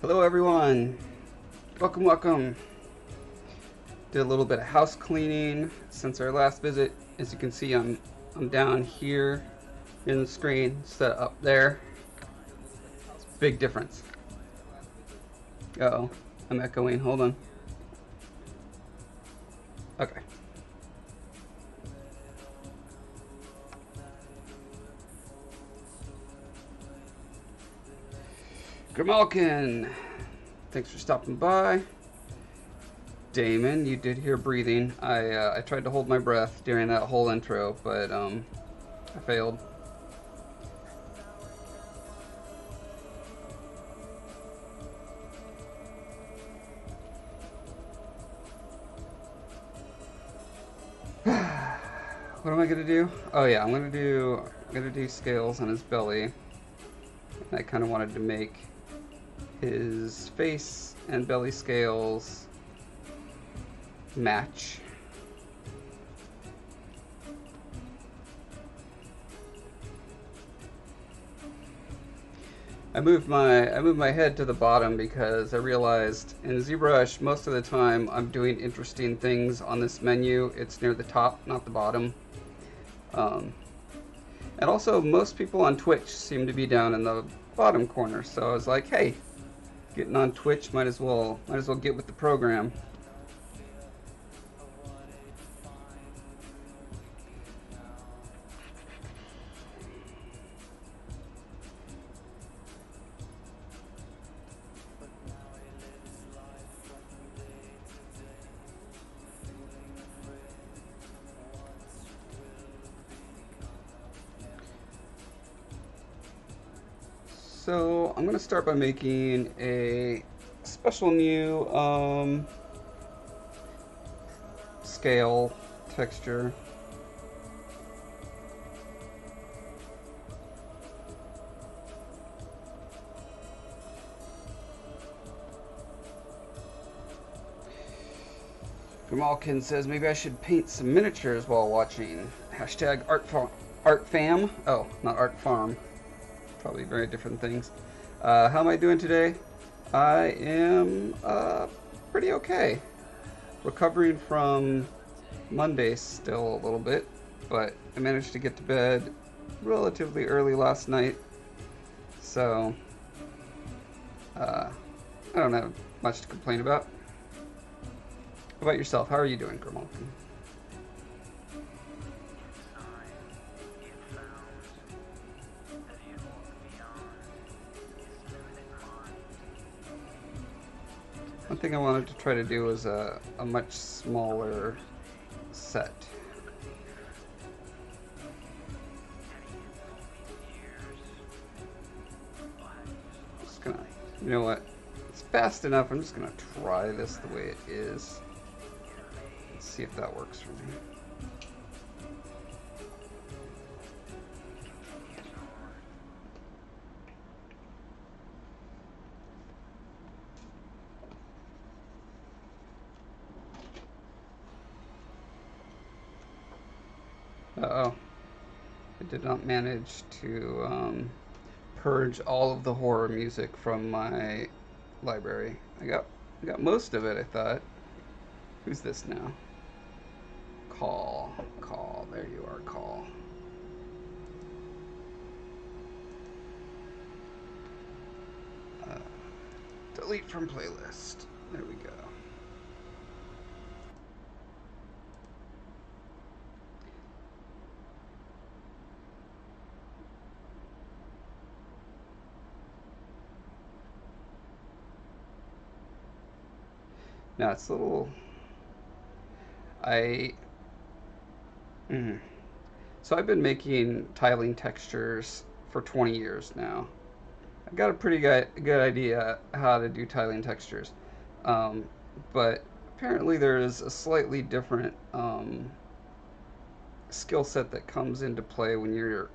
Hello everyone, welcome. Did a little bit of house cleaning since our last visit. As you can see, I'm down here in the screen, set up there. It's a big difference. Uh-oh, I'm echoing, hold on. Okay. Grimalkin, thanks for stopping by. Damon, you did hear breathing. I tried to hold my breath during that whole intro, but I failed. What am I gonna do? Oh yeah, I'm gonna do scales on his belly. I kind of wanted to make his face and belly scales match. I moved my head to the bottom because I realized in Zbrush most of the time I'm doing interesting things on this menu. It's near the top, not the bottom. And also most people on Twitch seem to be down in the bottom corner. So I was like, hey, getting on Twitch, might as well get with the program. So I'm going to start by making a special new scale texture. Grimalkin says maybe I should paint some miniatures while watching. Hashtag ArtFam. Oh, not Art Farm. Probably very different things. How am I doing today? I am pretty okay. Recovering from Monday still a little bit, but I managed to get to bed relatively early last night, so I don't have much to complain about. How about yourself? How are you doing, Grimalkin? One thing I wanted to try to do was a much smaller set. Just gonna, you know what? It's fast enough. I'm just gonna try this the way it is. Let's see if that works for me. Uh-oh. I did not manage to purge all of the horror music from my library. I got most of it, I thought. Who's this now? Call. There you are, Call. Delete from playlist. There we go. Now it's a little... So I've been making tiling textures for 20 years now. I've got a pretty good idea how to do tiling textures. But apparently there is a slightly different skill set that comes into play when you're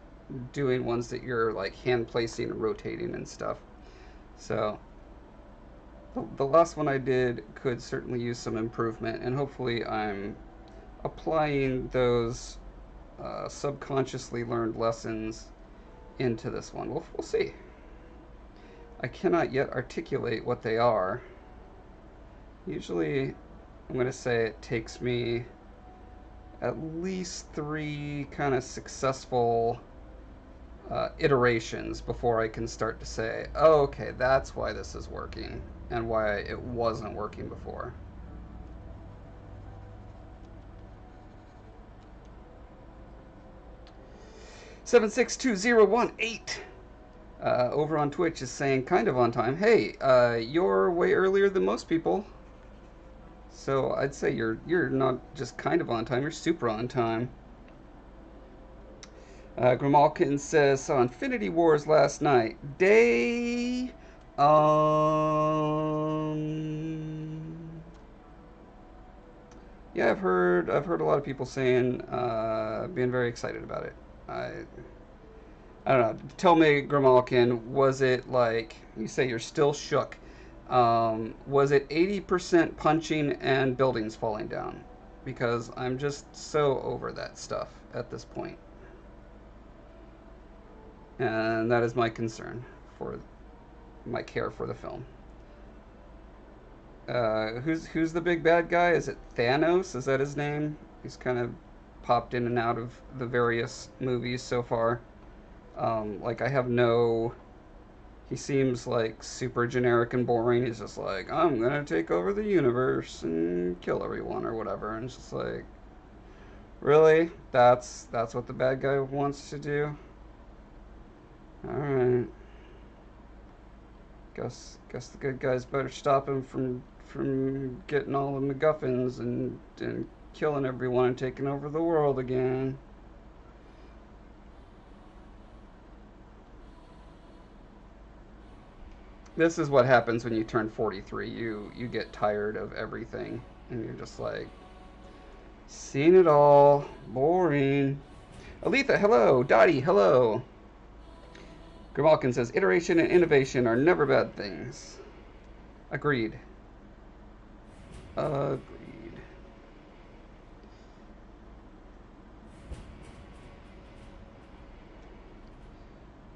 doing ones that you're like hand placing and rotating and stuff. So the last one I did could certainly use some improvement, and hopefully I'm applying those subconsciously learned lessons into this one. We'll see. I cannot yet articulate what they are. Usually, I'm going to say it takes me at least 3 kind of successful iterations before I can start to say, oh, okay, that's why this is working and why it wasn't working before. $762,018 over on Twitch is saying kind of on time. Hey, you're way earlier than most people. So I'd say you're not just kind of on time, you're super on time. Grimalkin says, saw Infinity Wars last night. Day... Yeah, I've heard a lot of people saying, being very excited about it. I don't know. Tell me, Grimalkin, was it like, you say you're still shook. Was it 80% punching and buildings falling down? Because I'm just so over that stuff at this point. And that is my concern for my care for the film. Who's the big bad guy? Is it Thanos? Is that his name? He's kind of popped in and out of the various movies so far. Like, I have no... He seems like super generic and boring. He's just like, I'm gonna take over the universe and kill everyone or whatever. And it's just like, really? That's what the bad guy wants to do? Alright. Guess the good guys better stop him from getting all the MacGuffins and killing everyone and taking over the world again. This is what happens when you turn 43. You get tired of everything, and you're just like, seen it all, boring. Aletha, hello. Dottie, hello. Grimalkin says, iteration and innovation are never bad things. Agreed. Agreed.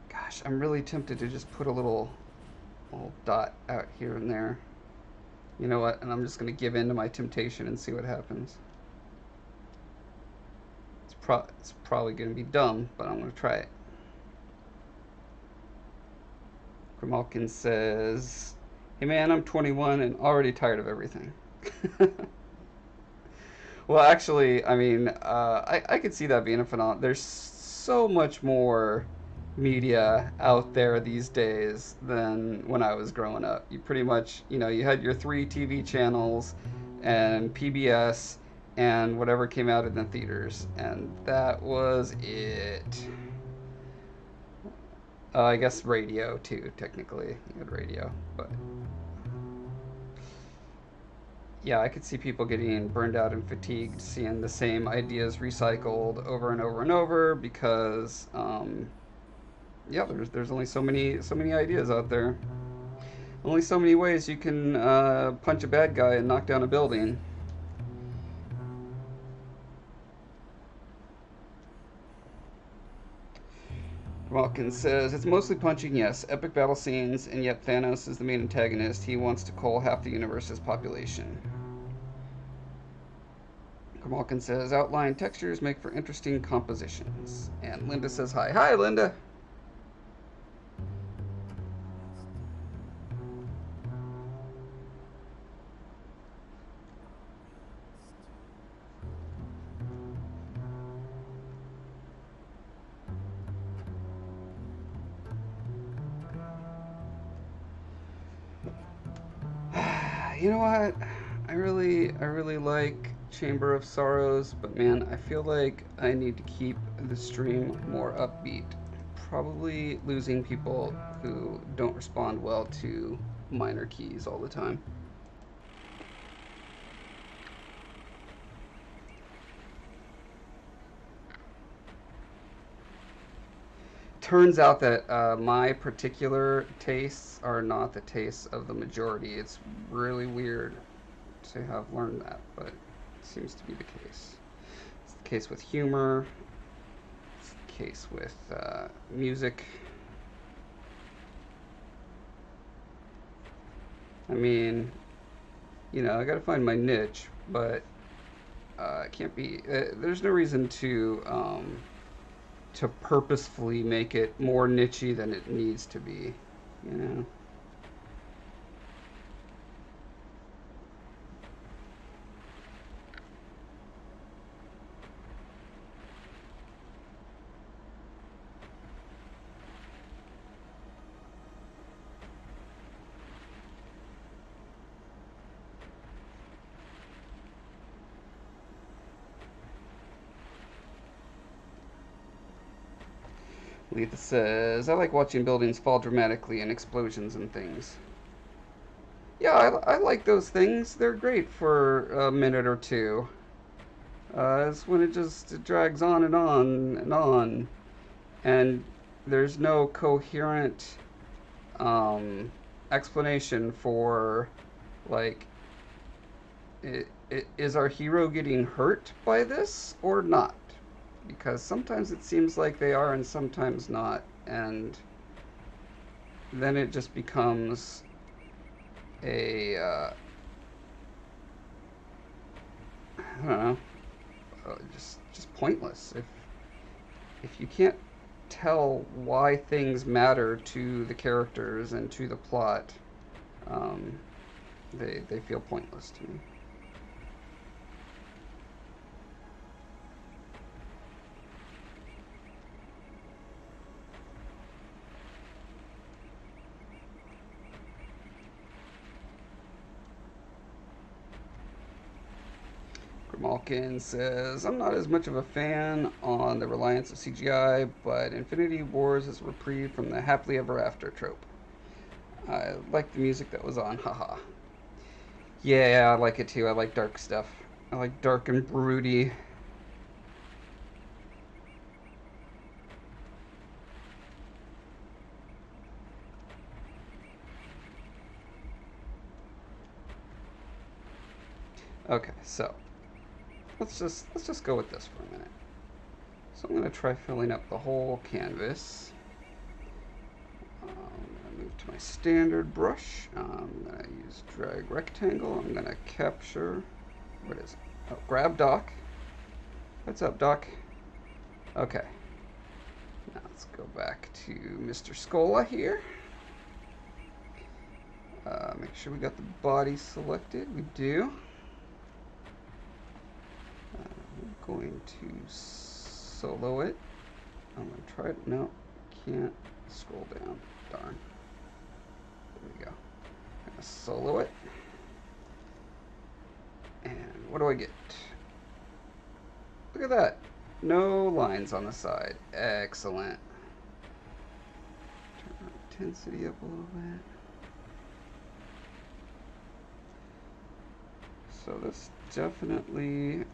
Gosh, I'm really tempted to just put a little dot out here and there. You know what? And I'm just going to give in to my temptation and see what happens. It's probably going to be dumb, but I'm going to try it. Grimalkin says, hey man, I'm 21 and already tired of everything. Well, actually, I mean, I could see that being a phenomenon. There's so much more media out there these days than when I was growing up. You pretty much, you know, you had your 3 TV channels and PBS and whatever came out in the theaters, and that was it. I guess radio too, technically. You had radio, but yeah, I could see people getting burned out and fatigued seeing the same ideas recycled over and over and over because yeah, there's only so many ideas out there. Only so many ways you can punch a bad guy and knock down a building. Malkin says, it's mostly punching, yes. Epic battle scenes, and yet Thanos is the main antagonist. He wants to cull half the universe's population. Malkin says, outline textures make for interesting compositions. And Linda says hi. Hi, Linda! You know what? I really like Chamber of Sorrows, but man, I feel like I need to keep the stream more upbeat. Probably losing people who don't respond well to minor keys all the time. Turns out that my particular tastes are not the tastes of the majority. It's really weird to have learned that, but it seems to be the case. It's the case with humor. It's the case with music. I mean, you know, I gotta find my niche, but it can't be. There's no reason to purposefully make it more nichey than it needs to be. You know. Letha says, I like watching buildings fall dramatically and explosions and things. Yeah, I like those things. They're great for a minute or two. It's when it drags on and on and on, and there's no coherent explanation for, like, is our hero getting hurt by this or not? Because sometimes it seems like they are and sometimes not, and then it just becomes a I don't know, just pointless. If you can't tell why things matter to the characters and to the plot, um, they feel pointless to me. Malkin says, I'm not as much of a fan on the reliance of CGI, but Infinity Wars is a reprieve from the happily ever after trope. I like the music that was on, haha. Yeah, I like it too. I like dark stuff. I like dark and broody. Okay, so let's just go with this for a minute. So I'm going to try filling up the whole canvas. I'm going to move to my standard brush. I'm going to use drag rectangle. I'm going to capture, what is it? Oh, grab Doc. What's up, Doc? Okay. Now let's go back to Mr. Scolla here. Make sure we got the body selected. We do. I'm going to solo it. I'm going to try it. No, can't scroll down. Darn. There we go. I'm going to solo it. And what do I get? Look at that. No lines on the side. Excellent. Turn our intensity up a little bit. So this definitely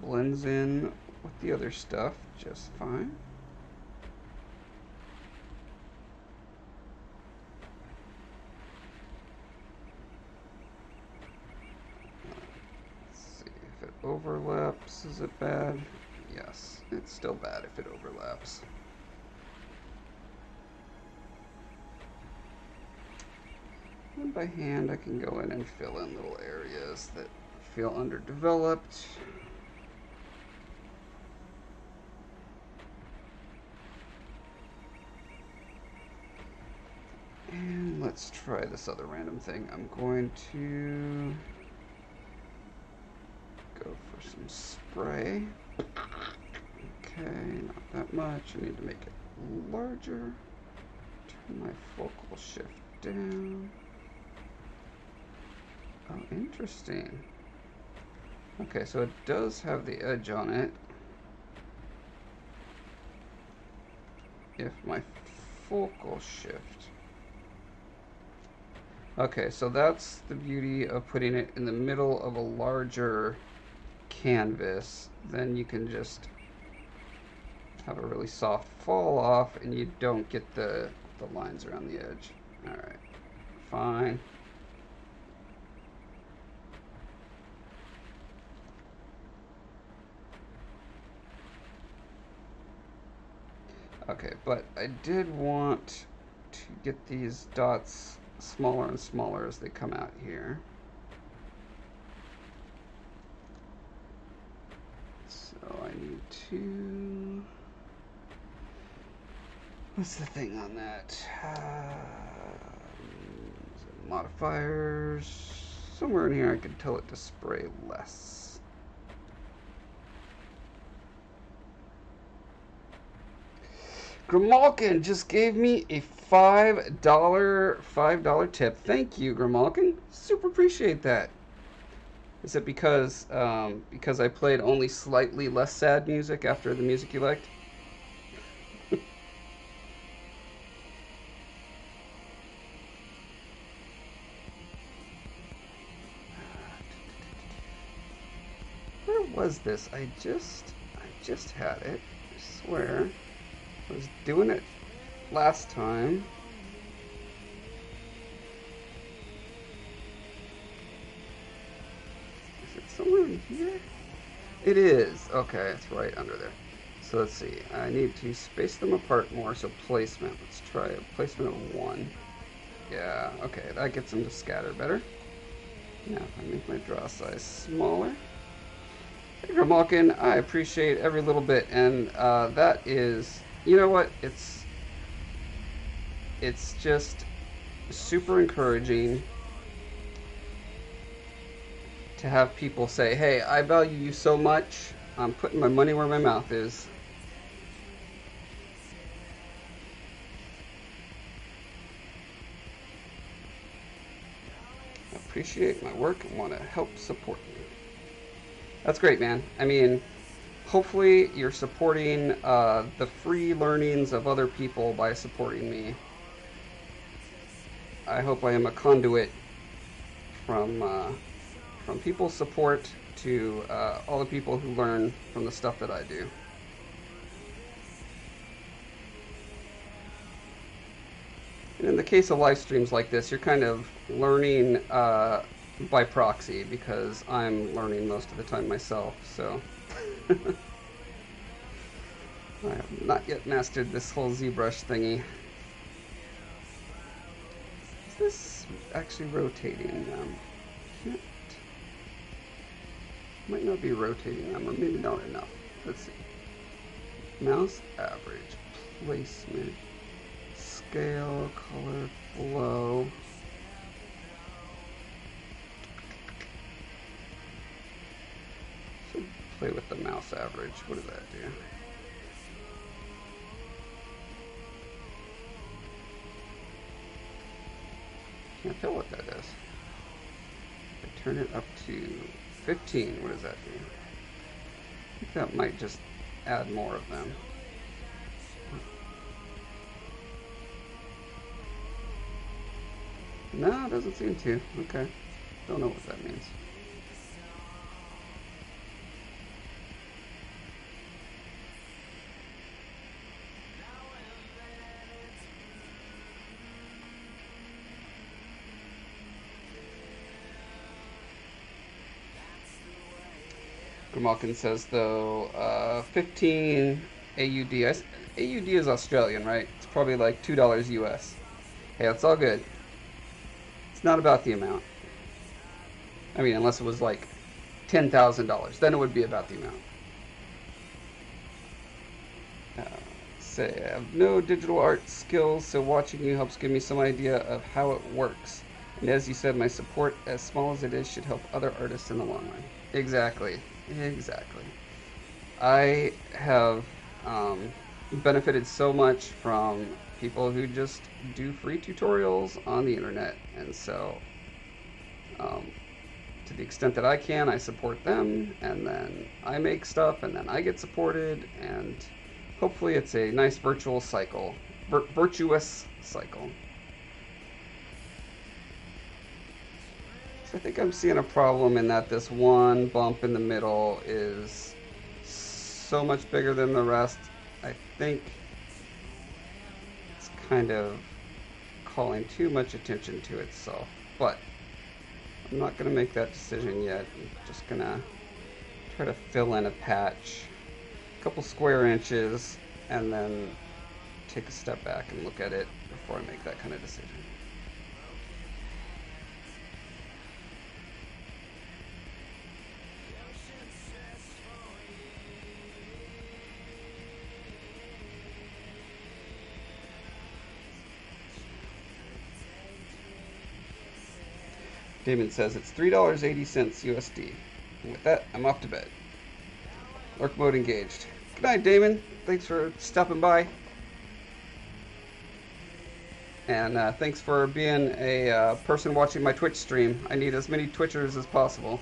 blends in with the other stuff just fine. Let's see if it overlaps. Is it bad? Yes, it's still bad if it overlaps. And by hand, I can go in and fill in little areas that feel underdeveloped. And let's try this other random thing. I'm going to go for some spray. Okay, not that much. I need to make it larger. Turn my focal shift down. Oh, interesting. Okay, so it does have the edge on it. If my focal shift. Okay, so that's the beauty of putting it in the middle of a larger canvas. Then you can just have a really soft fall off and you don't get the lines around the edge. Alright, fine. Okay, but I did want to get these dots smaller and smaller as they come out here. So I need to... What's the thing on that? Modifiers. Somewhere in here I can tell it to spray less. Grimalkin just gave me a $5 tip. Thank you, Grimalkin. Super appreciate that. Is it because I played only slightly less sad music after the music you liked? Where was this? I just had it. I swear. I was doing it last time. Is it somewhere in here? It is. Okay, it's right under there. So let's see. I need to space them apart more. So placement. Let's try a placement of 1. Yeah, okay. That gets them to scatter better. Now if I make my draw size smaller. Hey, Grimalkin, I appreciate every little bit. And that is... You know what? It's just super encouraging to have people say, hey, I value you so much, I'm putting my money where my mouth is. I appreciate my work and want to help support you. That's great, man. I mean, hopefully you're supporting the free learnings of other people by supporting me. I hope I am a conduit from people's support to all the people who learn from the stuff that I do. And in the case of live streams like this, you're kind of learning by proxy because I'm learning most of the time myself, so... I have not yet mastered this whole ZBrush thingy. Is this actually rotating them? Can't. Might not be rotating them, or maybe not enough. Let's see. Mouse average, placement, scale, color, flow. Should play with the mouse average. What does that do? Can't tell what that is. If I turn it up to 15, what does that do? I think that might just add more of them. No, it doesn't seem to. Okay. Don't know what that means. Grimalkin says, though, 15 AUD. AUD is Australian, right? It's probably like $2 US. Hey, that's all good. It's not about the amount. I mean, unless it was like $10,000. Then it would be about the amount. Say, I have no digital art skills, so watching you helps give me some idea of how it works. And as you said, my support, as small as it is, should help other artists in the long run. Exactly. Exactly. I have benefited so much from people who just do free tutorials on the internet, and so to the extent that I can, I support them, and then I make stuff, and then I get supported, and hopefully it's a nice virtual cycle, virtuous cycle. So I think I'm seeing a problem in that this one bump in the middle is so much bigger than the rest. I think it's kind of calling too much attention to itself, but I'm not going to make that decision yet. I'm just going to try to fill in a patch, a couple square inches, and then take a step back and look at it before I make that kind of decision. Damon says it's $3.80 USD. And with that, I'm off to bed. Lurk mode engaged. Good night, Damon. Thanks for stopping by. And thanks for being a person watching my Twitch stream. I need as many Twitchers as possible.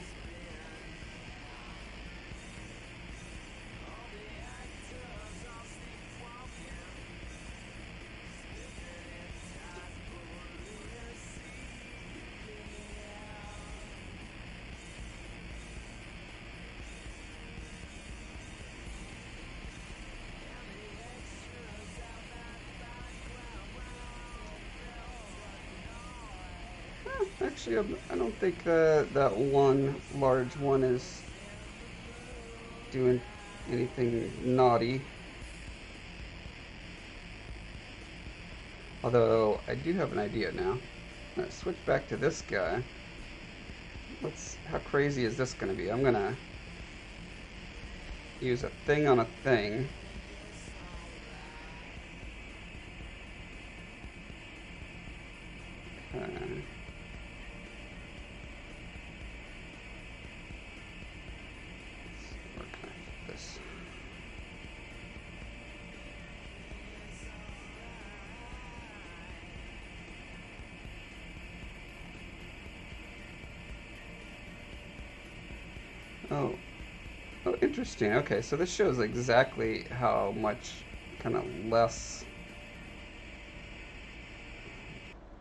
Actually, I don't think that one large one is doing anything naughty. Although, I do have an idea now. Let's switch back to this guy. How crazy is this going to be? I'm going to use a thing on a thing. Okay. Oh, interesting. Okay, so this shows exactly how much kind of less.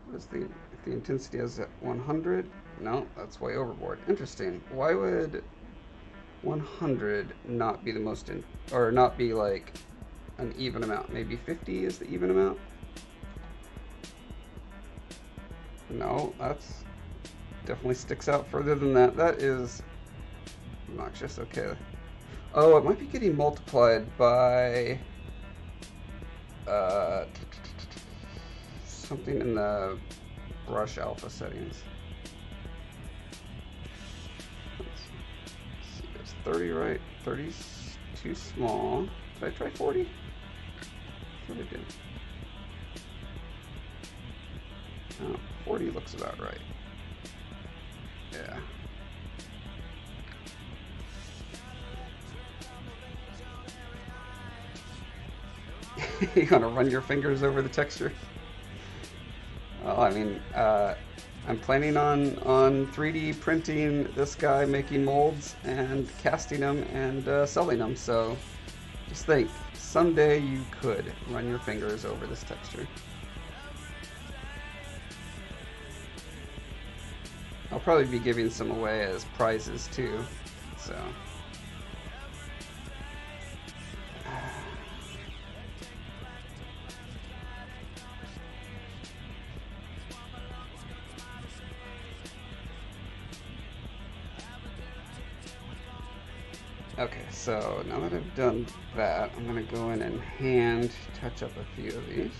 What is the intensity is at 100? No, that's way overboard. Interesting. Why would 100 not be the most or not be like an even amount? Maybe 50 is the even amount? No, that's definitely sticks out further than that. That is obnoxious. Okay. Oh, it might be getting multiplied by something in the brush alpha settings. Let's see, there's 30, right? 30's too small. Did I try 40? I thought I did. Oh, 40 looks about right. Yeah. You want to run your fingers over the texture? Well, I mean, I'm planning on 3D printing this guy, making molds and casting them and selling them. So just think, someday you could run your fingers over this texture. I'll probably be giving some away as prizes too. So. Okay, so now that I've done that, I'm going to go in and hand touch up a few of these.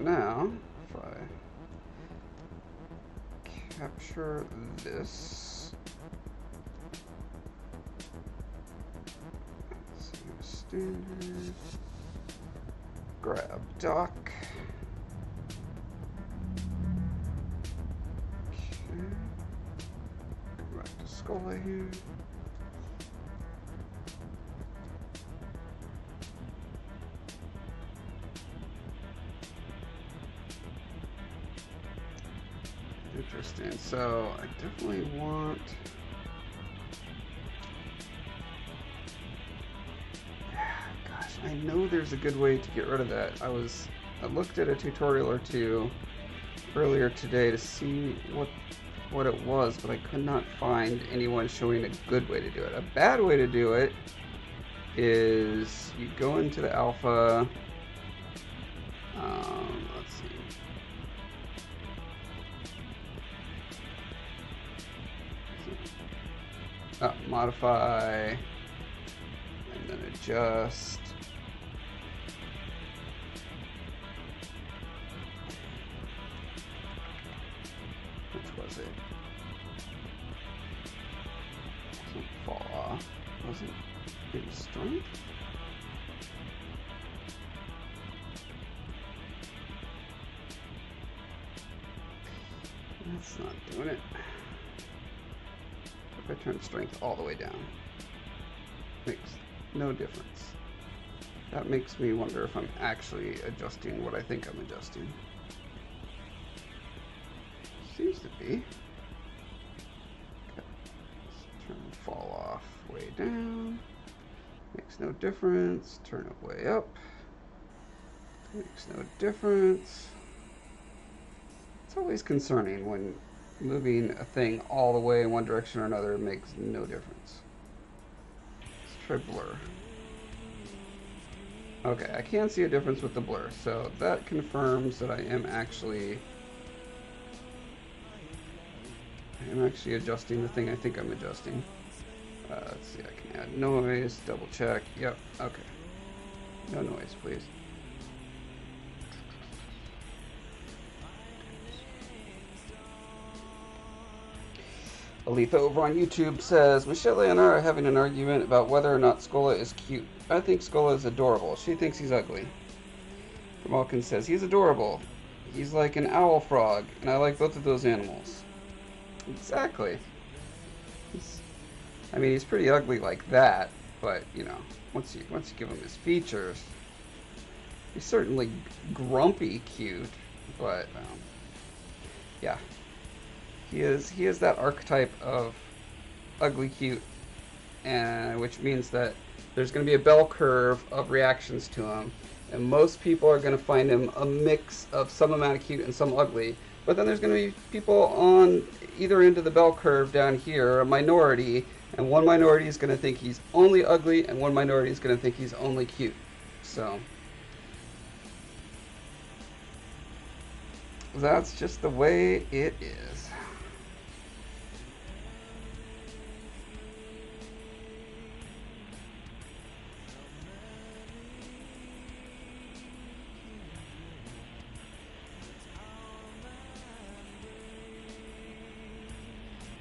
Now, if I capture this, Standard. Grab dock. Okay. Go back to Scolla here. Interesting. So I definitely want. Gosh, I know there's a good way to get rid of that. I looked at a tutorial or two earlier today to see what it was, but I could not find anyone showing a good way to do it. A bad way to do it is you go into the alpha. Let's see. Modify, and then adjust. Which was it? Doesn't fall off. Wasn't it strength? That's not doing it. If I turn strength all the way down, makes no difference. That makes me wonder if I'm actually adjusting what I think I'm adjusting. Seems to be. Okay. Let's turn fall off way down. Makes no difference. Turn it way up. Makes no difference. It's always concerning when moving a thing all the way in one direction or another makes no difference. Let's try blur. Okay, I can see a difference with the blur, so that confirms that I am actually adjusting the thing I think I'm adjusting. Let's see, I can add noise, double check. Yep, okay. No noise, please. Aletha over on YouTube says, Michelle and I are having an argument about whether or not Scolla is cute. I think Scolla is adorable. She thinks he's ugly. Malkin says, he's adorable. He's like an owl frog, and I like both of those animals. Exactly. He's pretty ugly like that, but, you know, once you give him his features, he's certainly grumpy cute, but, yeah. He is that archetype of ugly cute, and which means that there's going to be a bell curve of reactions to him, and most people are going to find him a mix of some amount of cute and some ugly. But then there's going to be people on either end of the bell curve down here, a minority, and one minority is going to think he's only ugly, and one minority is going to think he's only cute. So that's just the way it is.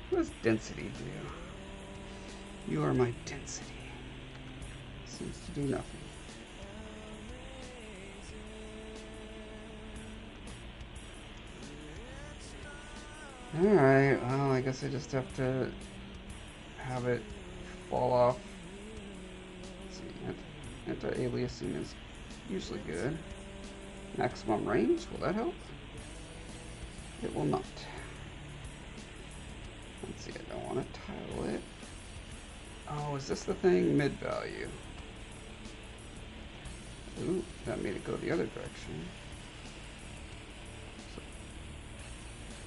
What does density do? You are my density. Seems to do nothing. Alright, well, I guess I just have to have it fall off. Let's see, anti-aliasing is usually good. Maximum range, will that help? It will not. Let's see, I don't want to tile it. Oh, is this the thing? Mid value. Ooh, that made it go the other direction.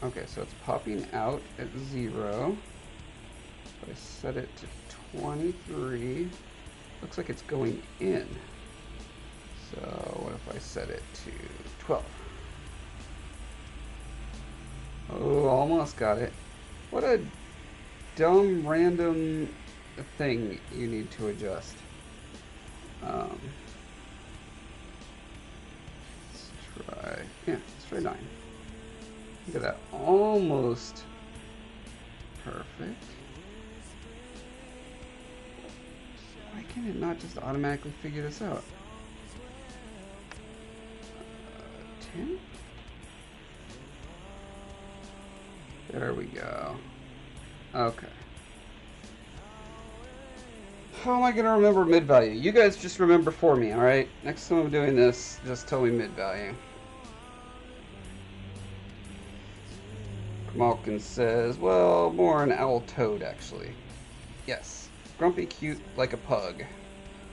Okay, so it's popping out at 0. If I set it to 23, looks like it's going in. So what if I set it to 12? Oh, almost got it. What a dumb random thing you need to adjust. Let's try 9. Look at that, almost perfect. Why can it not just automatically figure this out? 10? There we go. Okay. How am I going to remember mid value? You guys just remember for me, alright? Next time I'm doing this, just tell me mid value. Malkin says, well, more an owl toad, actually. Yes. Grumpy cute like a pug.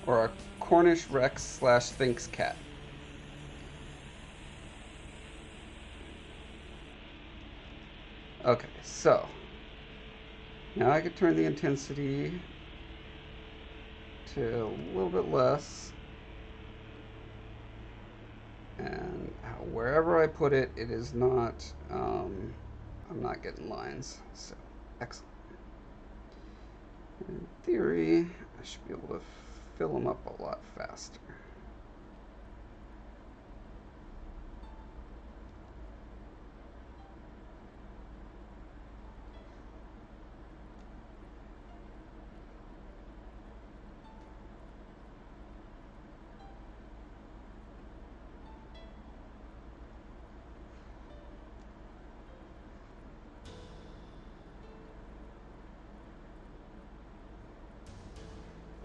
Or a Cornish Rex / Sphinx cat. Okay, so. Now I could turn the intensity to a little bit less. And wherever I put it, it is not, I'm not getting lines. So, excellent. In theory, I should be able to fill them up a lot faster.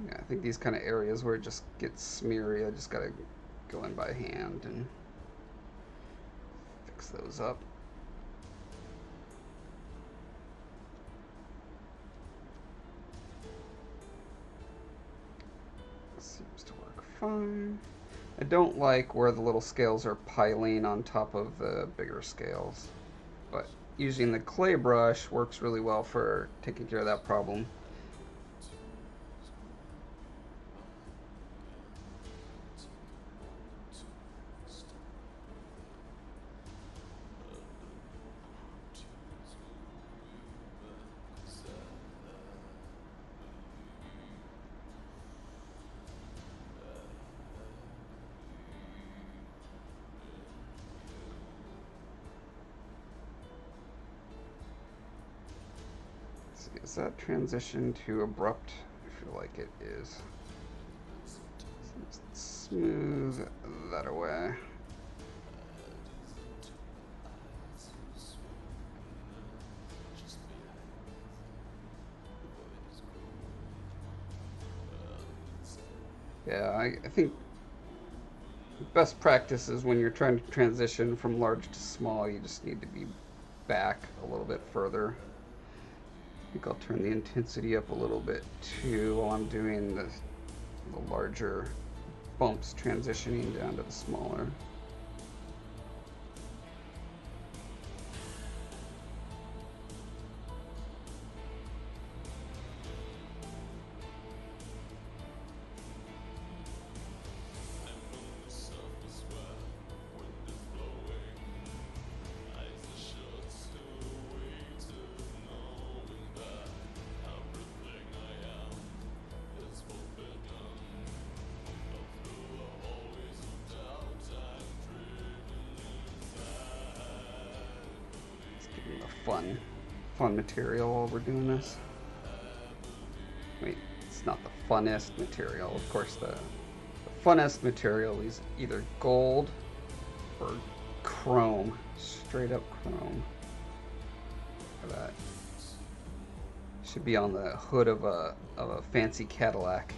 Yeah, I think these kind of areas where it just gets smeary, I just gotta go in by hand and fix those up. Seems to work fine. I don't like where the little scales are piling on top of the bigger scales, but using the clay brush works really well for taking care of that problem. Is that transition too abrupt? I feel like it is. Let's smooth that away. Yeah, I think best practice is when you're trying to transition from large to small, you just need to be back a little bit further. I think I'll turn the intensity up a little bit too while I'm doing the larger bumps transitioning down to the smaller. Fun material while we're doing this. Wait, it's not the funnest material. Of course, the funnest material is either gold or chrome. Straight up chrome. Look at that. Should be on the hood of a fancy Cadillac.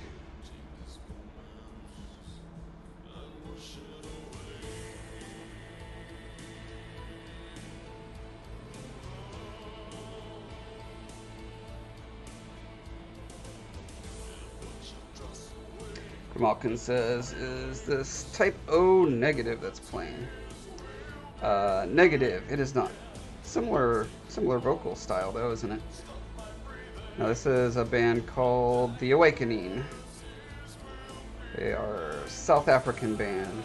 Malkin says, is this type O negative that's playing? Negative, it is not. Similar vocal style though, isn't it? Now this is a band called The Awakening. They are a South African band.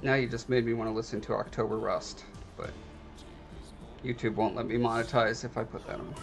Now you just made me want to listen to October Rust, but YouTube won't let me monetize if I put that on.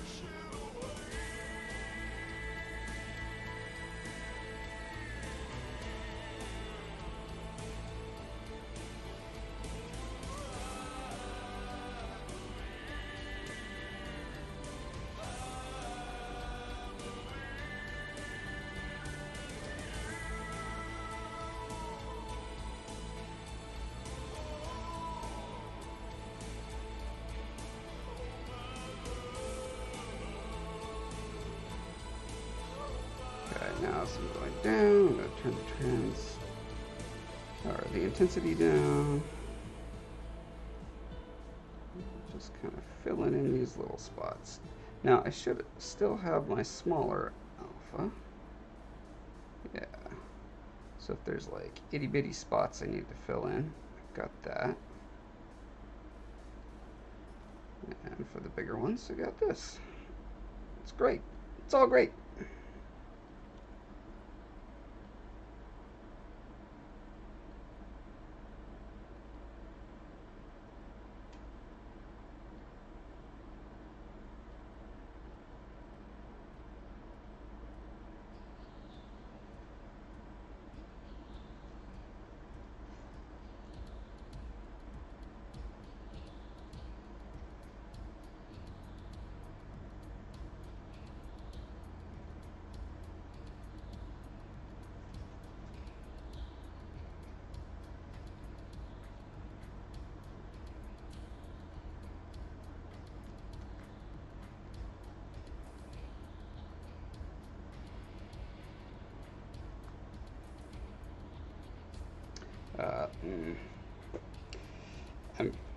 So I'm going down. I'm going to turn the intensity down. Just kind of filling in these little spots. Now I should still have my smaller alpha. Yeah. So if there's like itty bitty spots I need to fill in, I've got that. And for the bigger ones, I got this. It's great. It's all great.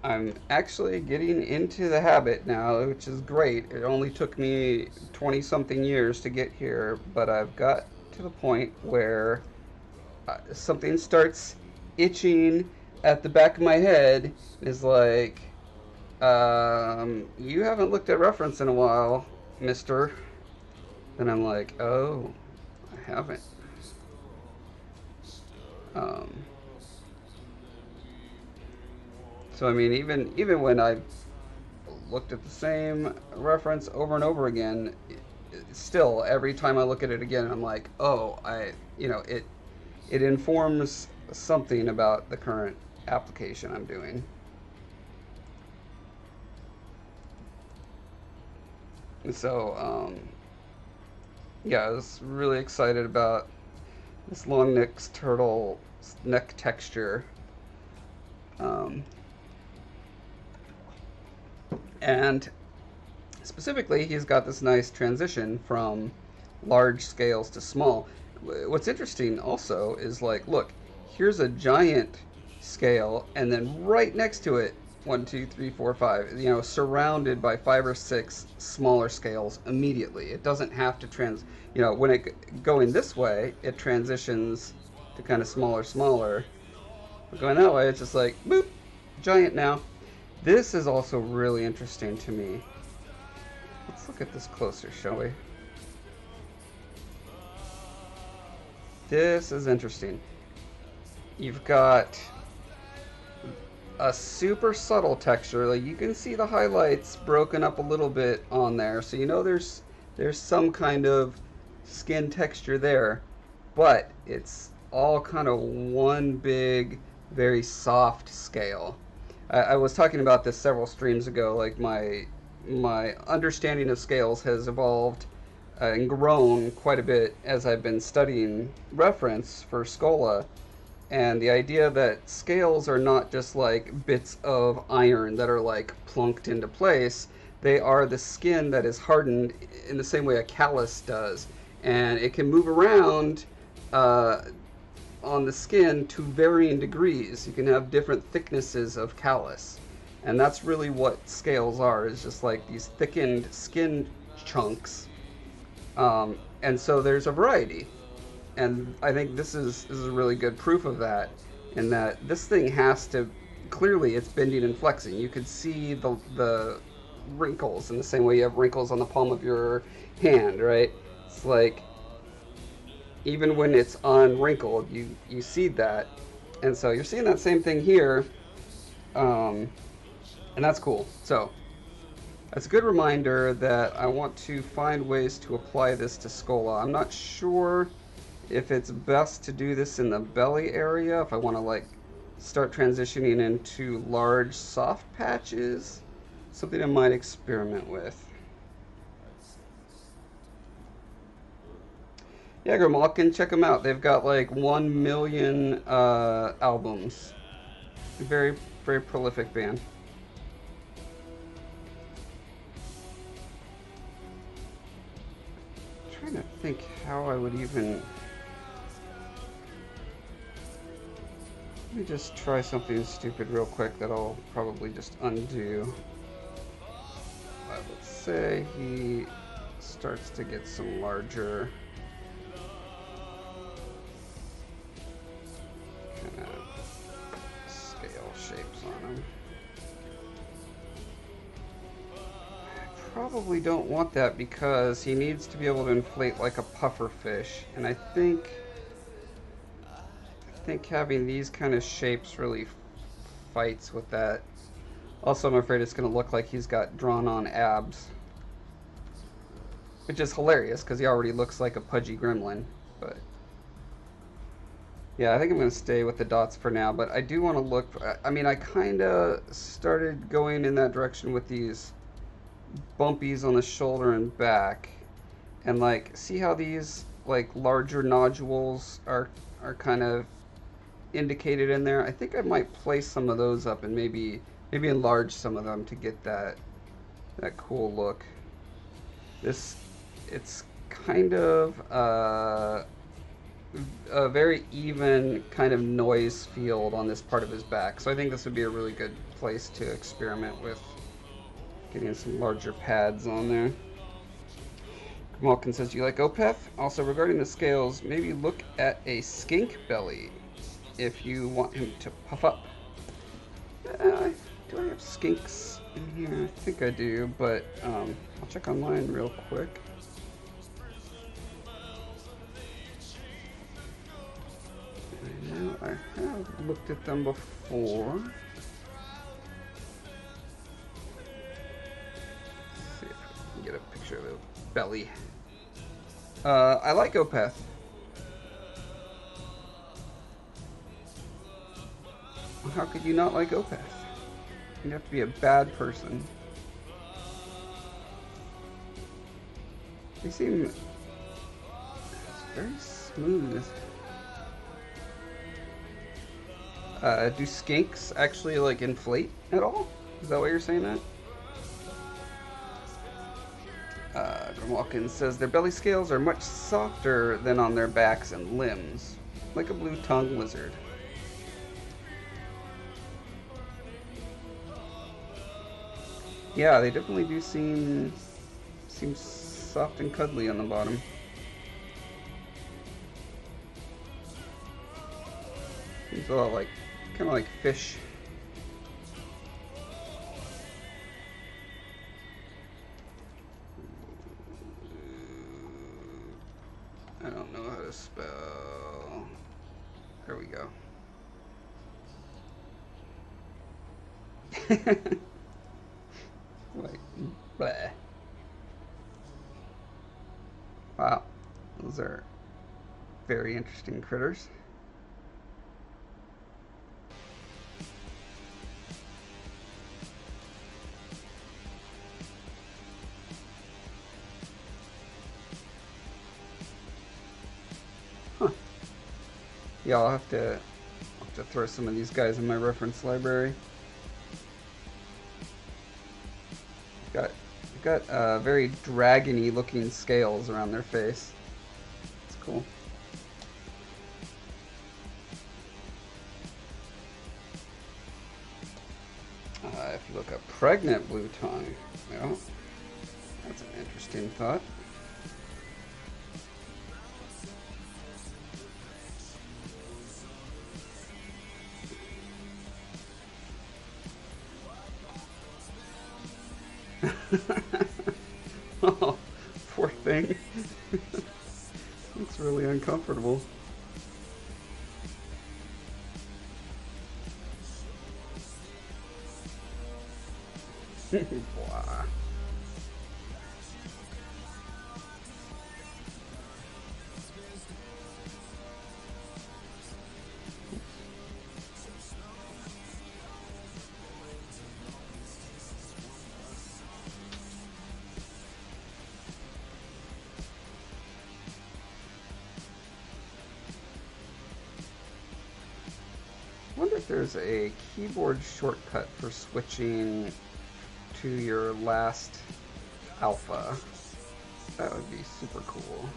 I'm actually getting into the habit now, which is great. It only took me 20-something years to get here, but I've got to the point where something starts itching at the back of my head. Is like, you haven't looked at reference in a while, mister. Then I'm like, oh, I haven't. So I mean, even when I've looked at the same reference over and over again, still every time I look at it again, I'm like, oh, it informs something about the current application I'm doing. And so, yeah, I was really excited about this long neck turtle neck texture. And specifically, he's got this nice transition from large scales to small. What's interesting also is like, look, here's a giant scale, and then right next to it, 1, 2, 3, 4, 5, surrounded by 5 or 6 smaller scales immediately. It doesn't have to when it going this way, it transitions to kind of smaller. But going that way, it's just like, boop, giant now. This is also really interesting to me. Let's look at this closer, shall we? This is interesting. You've got a super subtle texture. Like, you can see the highlights broken up a little bit on there, so there's some kind of skin texture there, but it's all kind of one big, very soft scale. I was talking about this several streams ago. Like, my understanding of scales has evolved and grown quite a bit as I've been studying reference for Scolla, and the idea that scales are not just like bits of iron that are like plunked into place. They are the skin that is hardened in the same way a callus does, and it can move around on the skin to varying degrees. You can have different thicknesses of callus, and that's really what scales are, is just like these thickened skin chunks. And so there's a variety, and I think this is a really good proof of that, in that this thing has to, clearly it's bending and flexing. You could see the wrinkles in the same way you have wrinkles on the palm of your hand, right? It's like, even when it's unwrinkled, you see that. And so you're seeing that same thing here, and that's cool. So that's a good reminder that I want to find ways to apply this to Scolla. I'm not sure if it's best to do this in the belly area, if I want to like start transitioning into large soft patches. Something I might experiment with. Yeah, Grimalkin, check them out. They've got like 1 million albums. Very, very prolific band. trying to think how I would even... Let me just try something stupid real quick that I'll probably just undo. Let's say he starts to get some larger kind of scale shapes on him. I probably don't want that because he needs to be able to inflate like a puffer fish, and I think having these kind of shapes really fights with that. Also, I'm afraid it's going to look like he's got drawn on abs, which is hilarious because he already looks like a pudgy gremlin. But yeah, I think I'm going to stay with the dots for now, but I do want to look, I mean, I kind of started going in that direction with these bumpies on the shoulder and back, and like, see how these like larger nodules are kind of indicated in there? I think I might place some of those up and maybe enlarge some of them to get that cool look. It's kind of a very even kind of noise field on this part of his back, so I think this would be a really good place to experiment with getting some larger pads on there. Malkin says, do you like Opeth? Also, regarding the scales, maybe look at a skink belly if you want him to puff up. Do I have skinks in here? I think I do, but I'll check online real quick. I know I have looked at them before. Let's see if I can get a picture of the belly. I like Opeth. How could you not like Opeth? You have to be a bad person. They seem... it's very smooth. Do skinks actually like inflate at all? Is that what you're saying, that? Grimwalkin says their belly scales are much softer than on their backs and limbs, like a blue-tongued lizard. Yeah, they definitely do seem soft and cuddly on the bottom. Seems a lot like, kind of like fish. I don't know how to spell. There we go. Like, bleh. Wow, those are very interesting critters. Huh. Yeah, I'll have to throw some of these guys in my reference library. Got very dragony looking scales around their face. It's cool. If you look up pregnant blue tongue, well, that's an interesting thought. Oh, poor thing. Looks really uncomfortable. Blah. I wonder if there's a keyboard shortcut for switching to your last alpha. That would be super cool.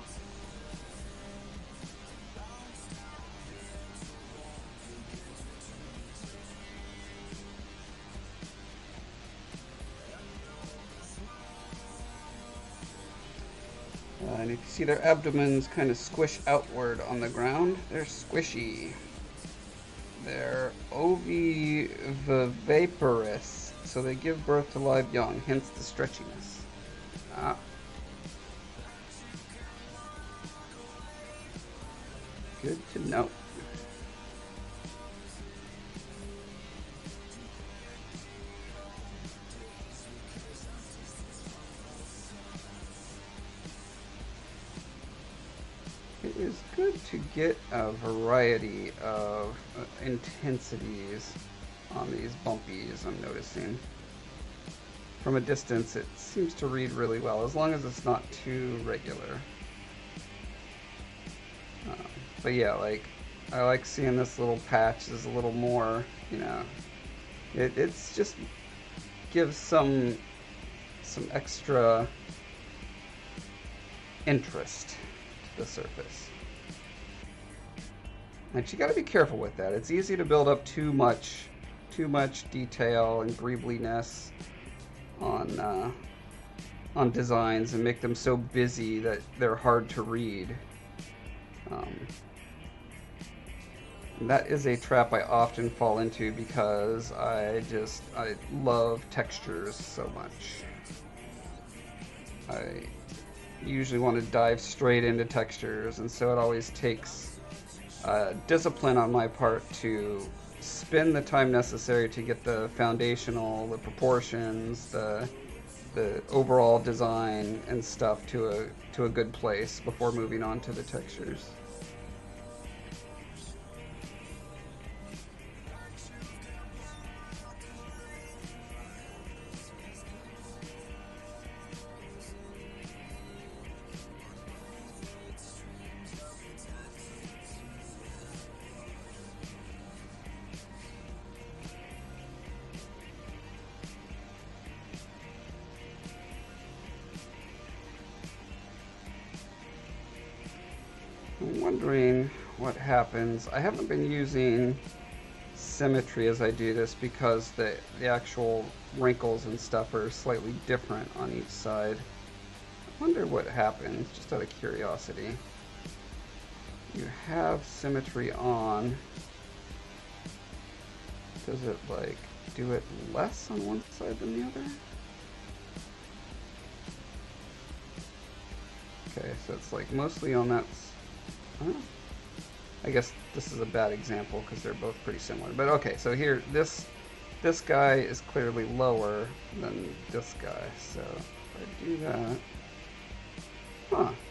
And you can see their abdomens kind of squish outward on the ground. They're squishy. They're oviviparous, so they give birth to live young, hence the stretchiness. Ah. Good to know. It is good to get a variety of intensities on these bumpies, I'm noticing. From a distance, it seems to read really well, as long as it's not too regular. But yeah, like, I like seeing this little patch is a little more, you know, it's just gives some extra interest to the surface. And you got to be careful with that. It's easy to build up too much detail and greebliness on designs and make them so busy that they're hard to read. That is a trap I often fall into because I love textures so much. I usually want to dive straight into textures, and so it always takes discipline on my part to spend the time necessary to get the foundational, the proportions, the overall design and stuff to a good place before moving on to the textures. I'm wondering what happens. I haven't been using symmetry as I do this because the actual wrinkles and stuff are slightly different on each side. I wonder what happens, just out of curiosity. You have symmetry on. Does it like do it less on one side than the other? Okay, so it's like mostly on that. I guess this is a bad example because they're both pretty similar. But okay, so here, this guy is clearly lower than this guy. So if I do that,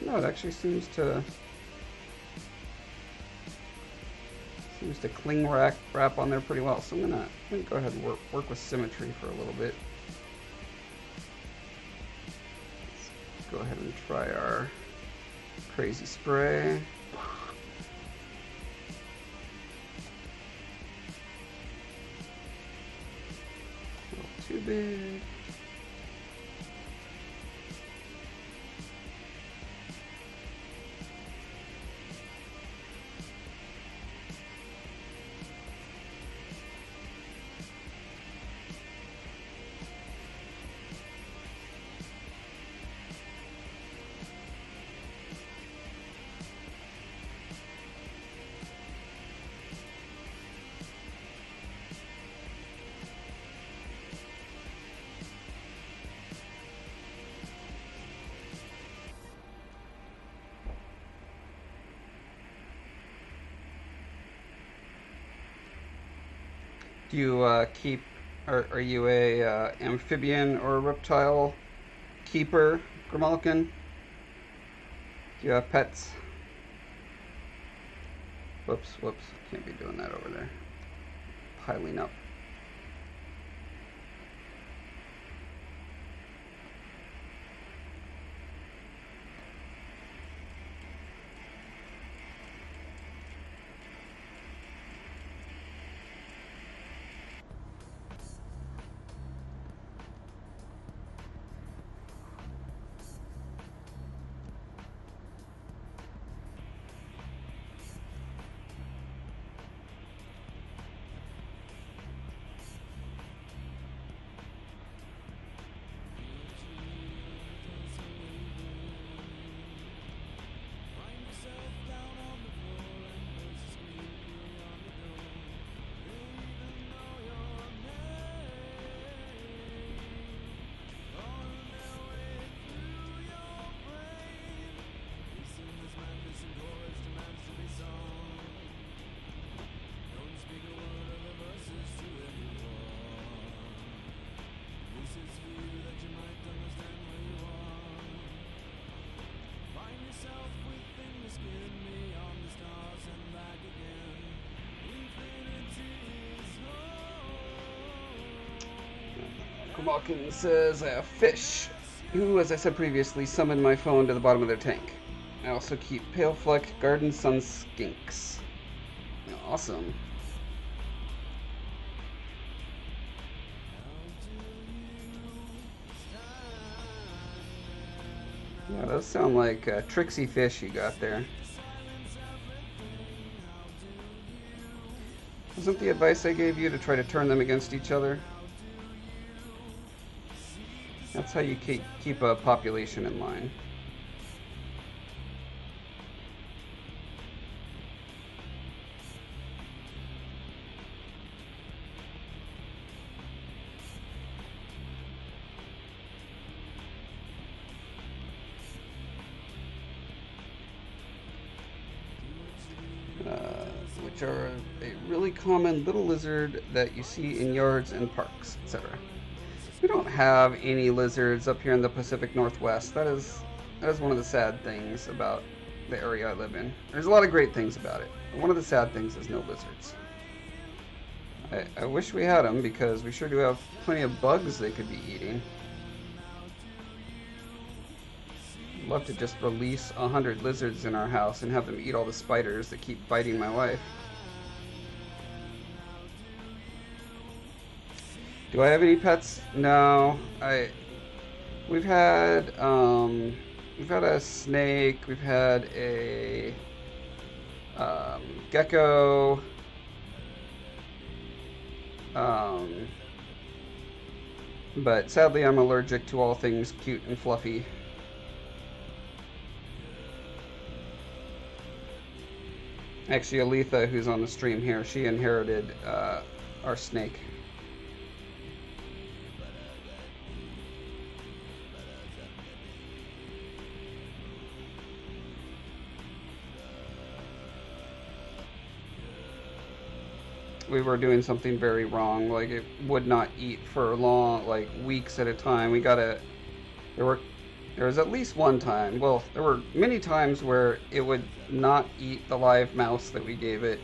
no, it actually seems to cling wrap on there pretty well. So I'm gonna go ahead and work with symmetry for a little bit. Let's go ahead and try our crazy spray. Too big. Do you keep? Are you a amphibian or a reptile keeper, Grimalkin? Do you have pets? Whoops, can't be doing that over there. Piling up. Malkin says, I have fish, who, as I said previously, summoned my phone to the bottom of their tank. I also keep pale fleck garden sun skinks. Awesome. Yeah, those sound like tricksy fish you got there. Wasn't the advice I gave you to try to turn them against each other? That's how you keep a population in line. Which are a really common little lizard that you see in yards and parks, etc. We don't have any lizards up here in the Pacific Northwest. That is one of the sad things about the area I live in. There's a lot of great things about it. But one of the sad things is no lizards. I wish we had them because we sure do have plenty of bugs they could be eating. I'd love to just release 100 lizards in our house and have them eat all the spiders that keep biting my wife. Do I have any pets? No. We've had a snake. We've had a gecko. But sadly, I'm allergic to all things cute and fluffy. Actually, Aletha, who's on the stream here, she inherited our snake. We were doing something very wrong. Like, it would not eat for long, like weeks at a time. There was at least one time, well, there were many times where it would not eat the live mouse that we gave it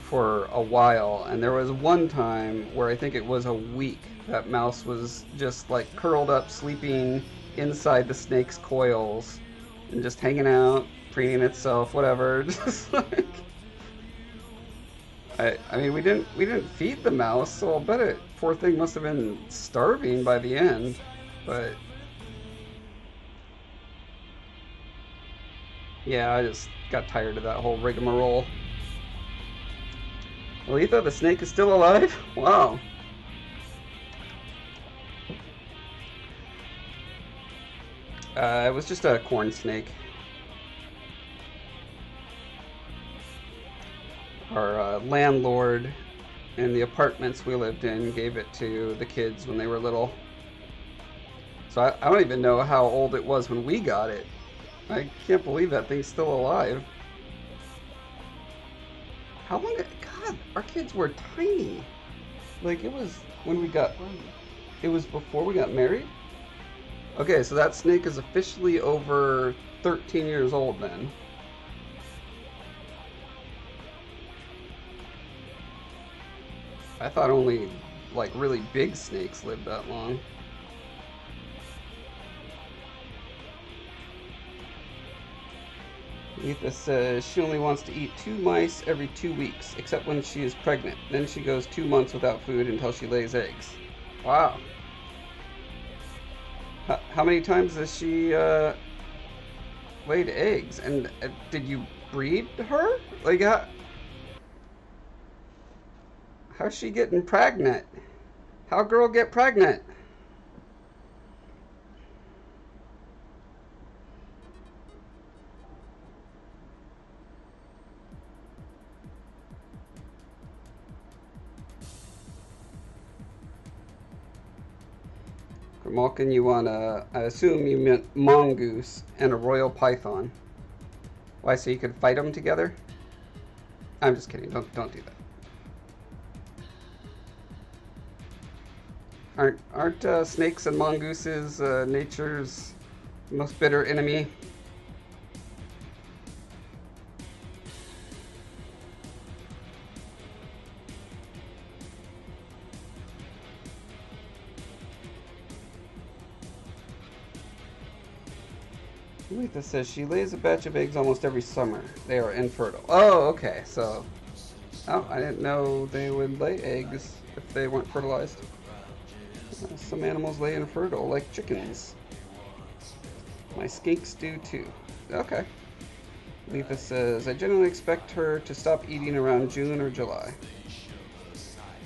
for a while. And there was one time where I think it was a week that mouse was just like curled up, sleeping inside the snake's coils and just hanging out, preening itself, whatever. Just like, I mean, we didn't feed the mouse, so I'll bet it, poor thing must have been starving by the end, but yeah, I just got tired of that whole rigmarole. Aletha, the snake is still alive? Wow. It was just a corn snake. Our landlord in the apartments we lived in gave it to the kids when they were little. So I don't even know how old it was when we got it. I can't believe that thing's still alive. How long did... God, our kids were tiny. Like, it was when we got... It was before we got married? Okay, so that snake is officially over 13 years old then. I thought only, like, really big snakes lived that long. Aletha says she only wants to eat 2 mice every 2 weeks, except when she is pregnant. Then she goes 2 months without food until she lays eggs. Wow. How many times has she laid eggs? And did you breed her? Like, how's she getting pregnant? How girl get pregnant? Malkin, you want I assume you meant mongoose and a royal python. Why, so you could fight them together? I'm just kidding, don't do that. Aren't snakes and mongooses nature's most bitter enemy? Letha says she lays a batch of eggs almost every summer. They are infertile. Oh, okay. So, oh, I didn't know they would lay eggs if they weren't fertilized. Some animals lay infertile, like chickens. My skinks do too. Okay. Letha says, I generally expect her to stop eating around June or July.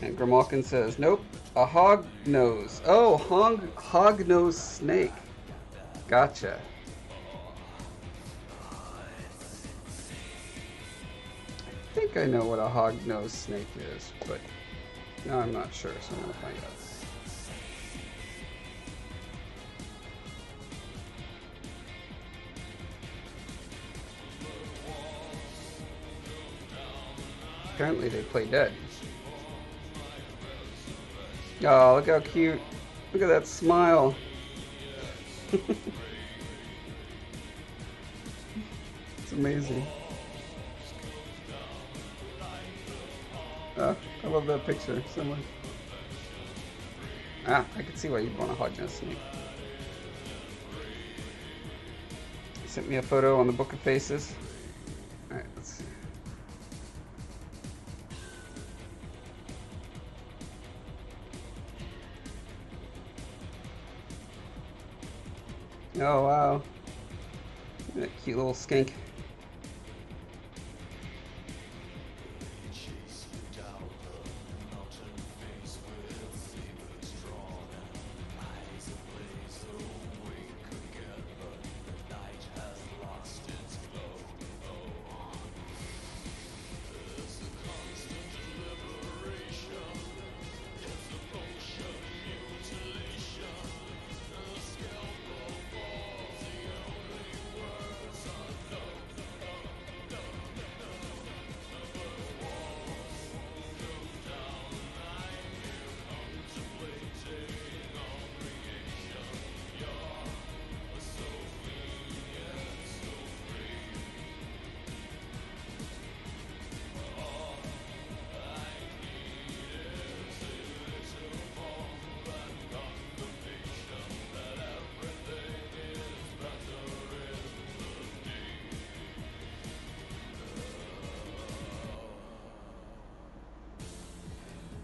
And Grimalkin says, nope, a hog nose. Oh, hog nose snake. Gotcha. I think I know what a hog nose snake is, but now I'm not sure, so I'm going to find out. Apparently they play dead. Oh, look how cute. Look at that smile. It's amazing. Oh, I love that picture so much. Ah, I can see why you'd want a hog-nosed snake. He sent me a photo on the Book of Faces. Alright, let's see. Oh, wow. That cute little skink.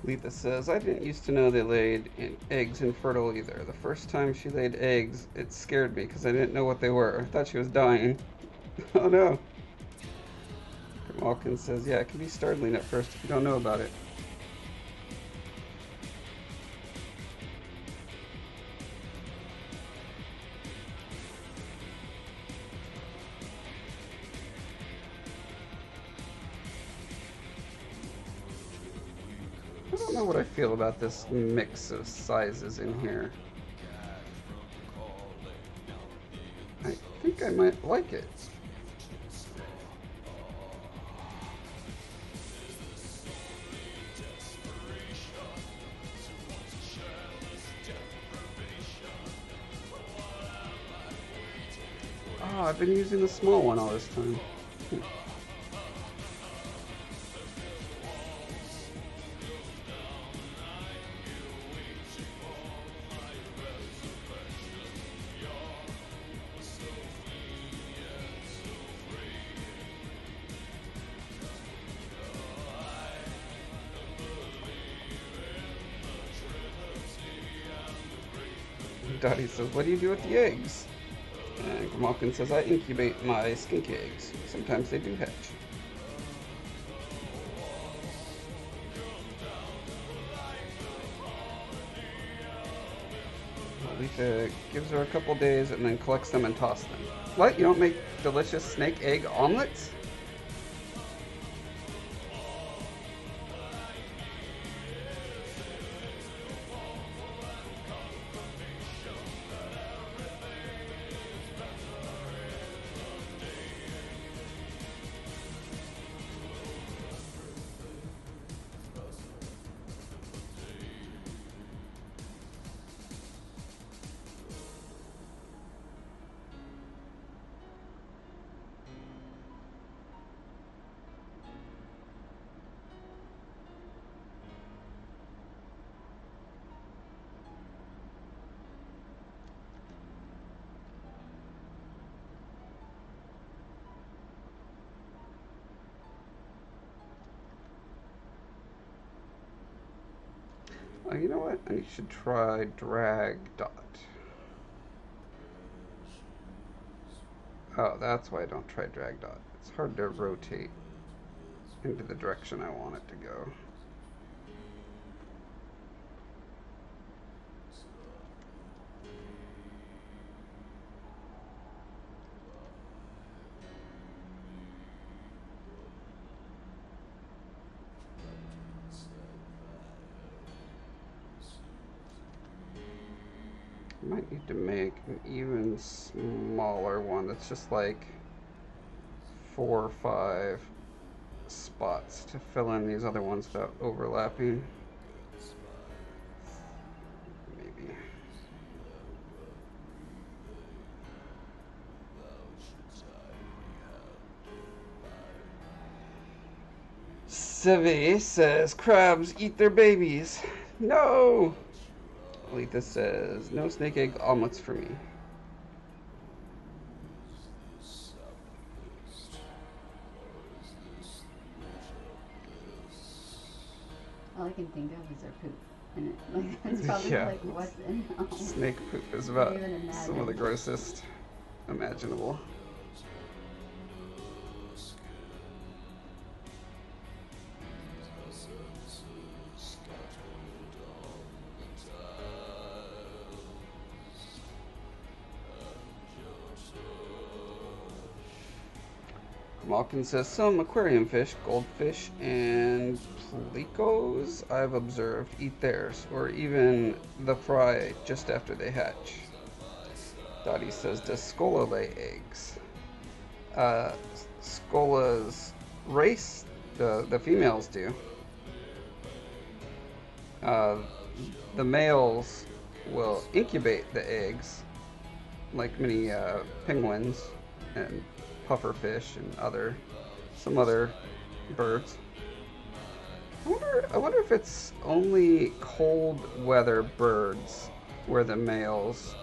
Letha says, I didn't used to know they laid eggs infertile either. The first time she laid eggs, it scared me because I didn't know what they were. I thought she was dying. Oh no. Malkin says, yeah, it can be startling at first if you don't know about it. I don't know what I feel about this mix of sizes in here. I think I might like it. Oh, I've been using the small one all this time. Dottie says, what do you do with the eggs? And Grimalkin says, I incubate my skink eggs. Sometimes they do hatch. Letha gives her a couple days and then collects them and tosses them. What? You don't make delicious snake egg omelets? You know what? I should try drag dot. Oh, that's why I don't try drag dot. It's hard to rotate into the direction I want it to go. I might need to make an even smaller one that's just like 4 or 5 spots to fill in these other ones without overlapping. Maybe. Sevi says crabs eat their babies. No! Alita says no snake egg omelets for me. All I can think of is their poop. And it's probably like what's in them. Snake poop is about some of the grossest imaginable. Malkin says some aquarium fish, goldfish, and plecos I've observed eat theirs, or even the fry just after they hatch. Dottie says, does Scolla lay eggs? Scolla's race, the females do. The males will incubate the eggs, like many penguins and pufferfish and some other birds. I wonder if it's only cold weather birds where the males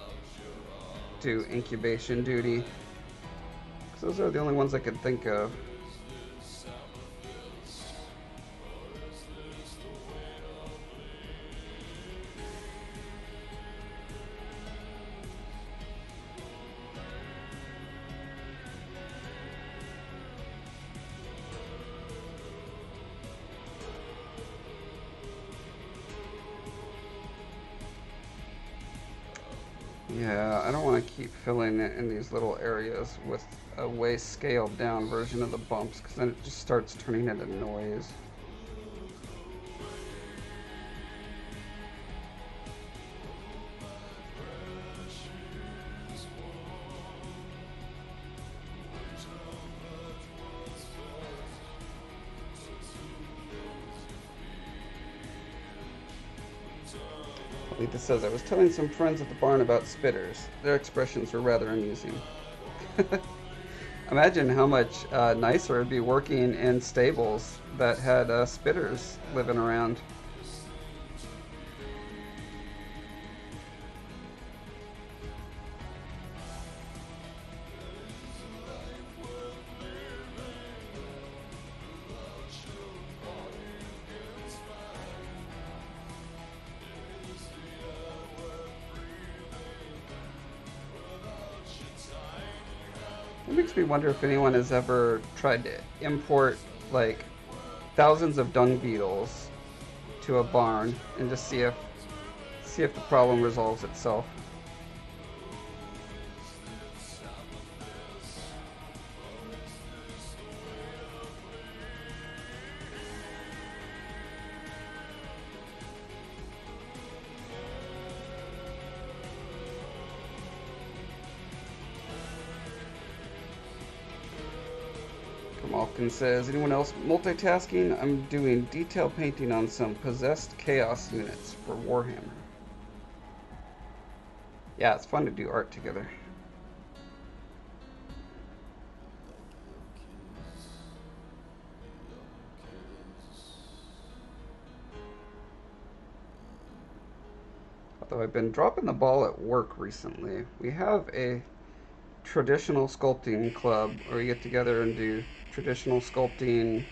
do incubation duty, because those are the only ones I could think of. Yeah, I don't want to keep filling it in these little areas with a way scaled down version of the bumps, because then it just starts turning into noise. Lita says, I was telling some friends at the barn about spitters. Their expressions were rather amusing. Imagine how much nicer it'd be working in stables that had spitters living around. It makes me wonder if anyone has ever tried to import like thousands of dung beetles to a barn and just see if the problem resolves itself. Malkin says, anyone else multitasking? I'm doing detail painting on some possessed chaos units for Warhammer. Yeah, it's fun to do art together. Although I've been dropping the ball at work recently. We have a traditional sculpting club where we get together and do traditional sculpting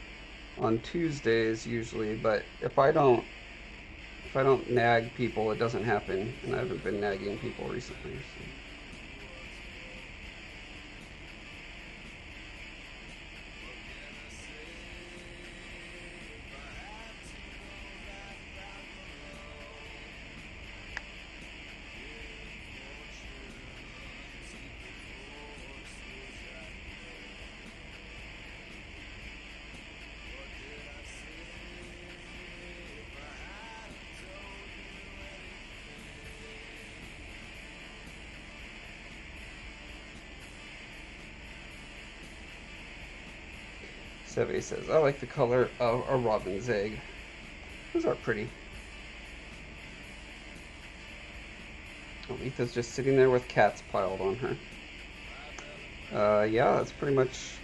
on Tuesdays usually, but if I don't if I don't nag people, it doesn't happen, and I haven't been nagging people recently. So. Seve says, I like the color of a robin's egg. Those are pretty. Oh, Letha's just sitting there with cats piled on her. Yeah, that's pretty much...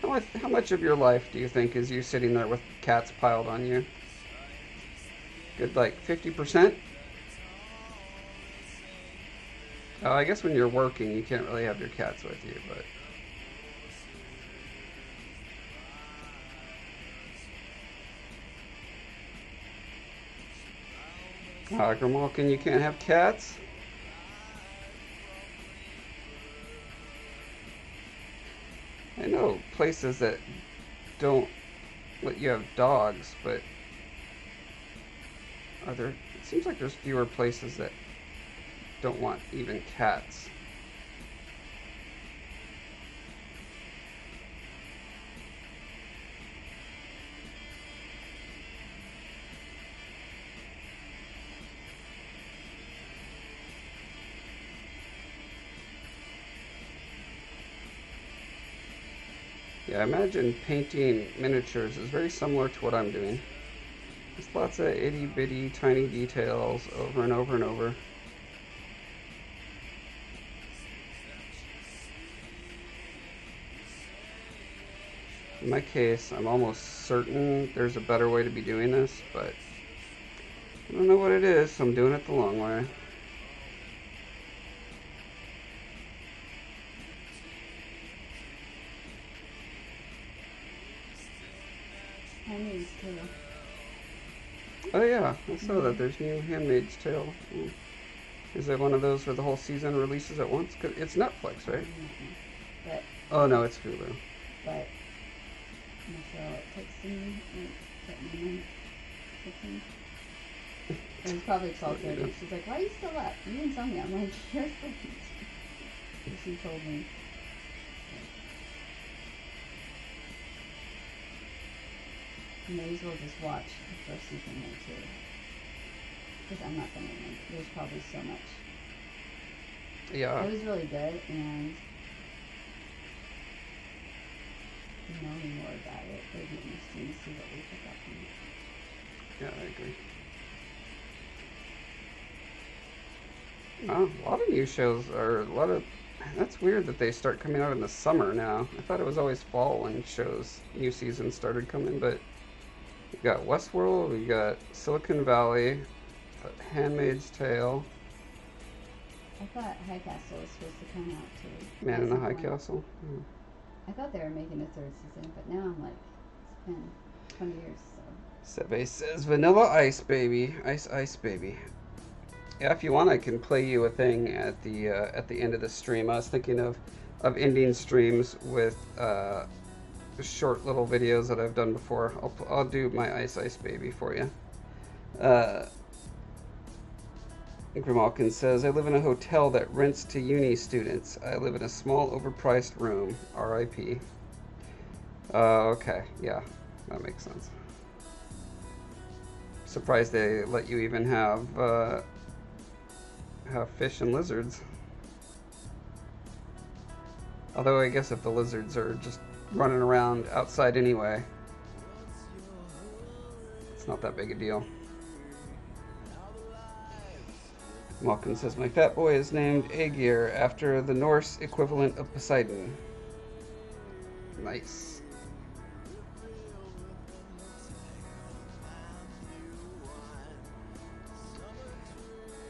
How much of your life do you think is you sitting there with cats piled on you? Good, like 50%? Oh, I guess when you're working, you can't really have your cats with you, but... Grimalkin, you can't have cats? I know places that don't let you have dogs, but are there... It seems like there's fewer places that don't want even cats. Yeah, I imagine painting miniatures is very similar to what I'm doing. There's lots of itty-bitty tiny details over and over and over. In my case, I'm almost certain there's a better way to be doing this, but I don't know what it is, so I'm doing it the long way. Handmaid's Tale. Oh yeah, I saw that. There's new Handmaid's Tale. Is it one of those where the whole season releases at once? 'Cause it's Netflix, right? But, oh no, it's Hulu. But Michelle texted me, it was probably 12:30. She's like, "Why are you still up? You insomnia?" I'm like, "You're asleep." She told me. You may as well just watch the first season there too. Because I'm not gonna like, there's probably so much. Yeah. It was really good, and knowing more about it, it'd be interesting to see what we pick up on it. Yeah, I agree. A lot of new shows are that's weird that they start coming out in the summer now. I thought it was always fall when new seasons started coming, but we got Westworld, we got Silicon Valley, Handmaid's Tale. I thought High Castle was supposed to come out too. Man in the High Castle. I thought they were making a third season, but now I'm like, it's been 20 years, so. Seve says, Vanilla Ice, baby. Ice, baby. Yeah, if you want, I can play you a thing at the end of the stream. I was thinking of ending streams with short little videos that I've done before. I'll do my Ice baby for you. Grimalkin says, I live in a hotel that rents to uni students. I live in a small, overpriced room. R.I.P. Okay, yeah, that makes sense. Surprised they let you even have fish and lizards. Although I guess if the lizards are just running around outside anyway, it's not that big a deal. Malkin says, my fat boy is named Aegir after the Norse equivalent of Poseidon. Nice.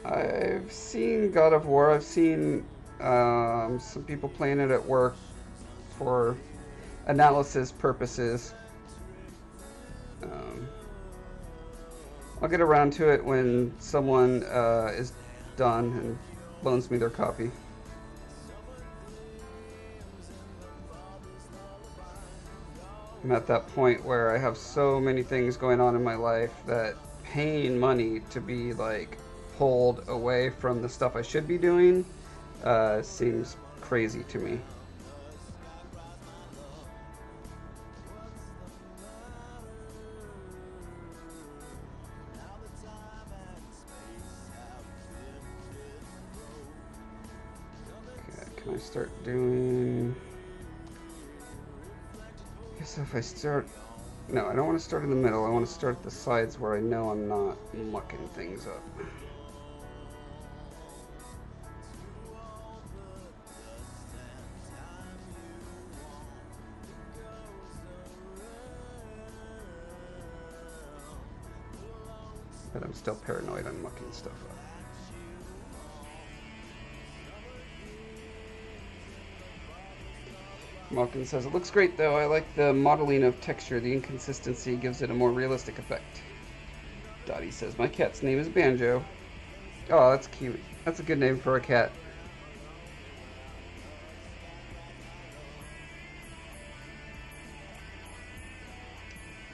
I've seen God of War. I've seen some people playing it at work for analysis purposes. I'll get around to it when someone is done and loans me their copy. I'm at that point where I have so many things going on in my life that paying money to be like pulled away from the stuff I should be doing seems crazy to me. Okay, can I start doing... I guess if I start... No, I don't want to start in the middle. I want to start at the sides where I know I'm not mucking things up. But I'm still paranoid on mucking stuff up. Malkin says, it looks great though. I like the modeling of texture. The inconsistency gives it a more realistic effect. Dottie says, my cat's name is Banjo. Oh, that's cute. That's a good name for a cat.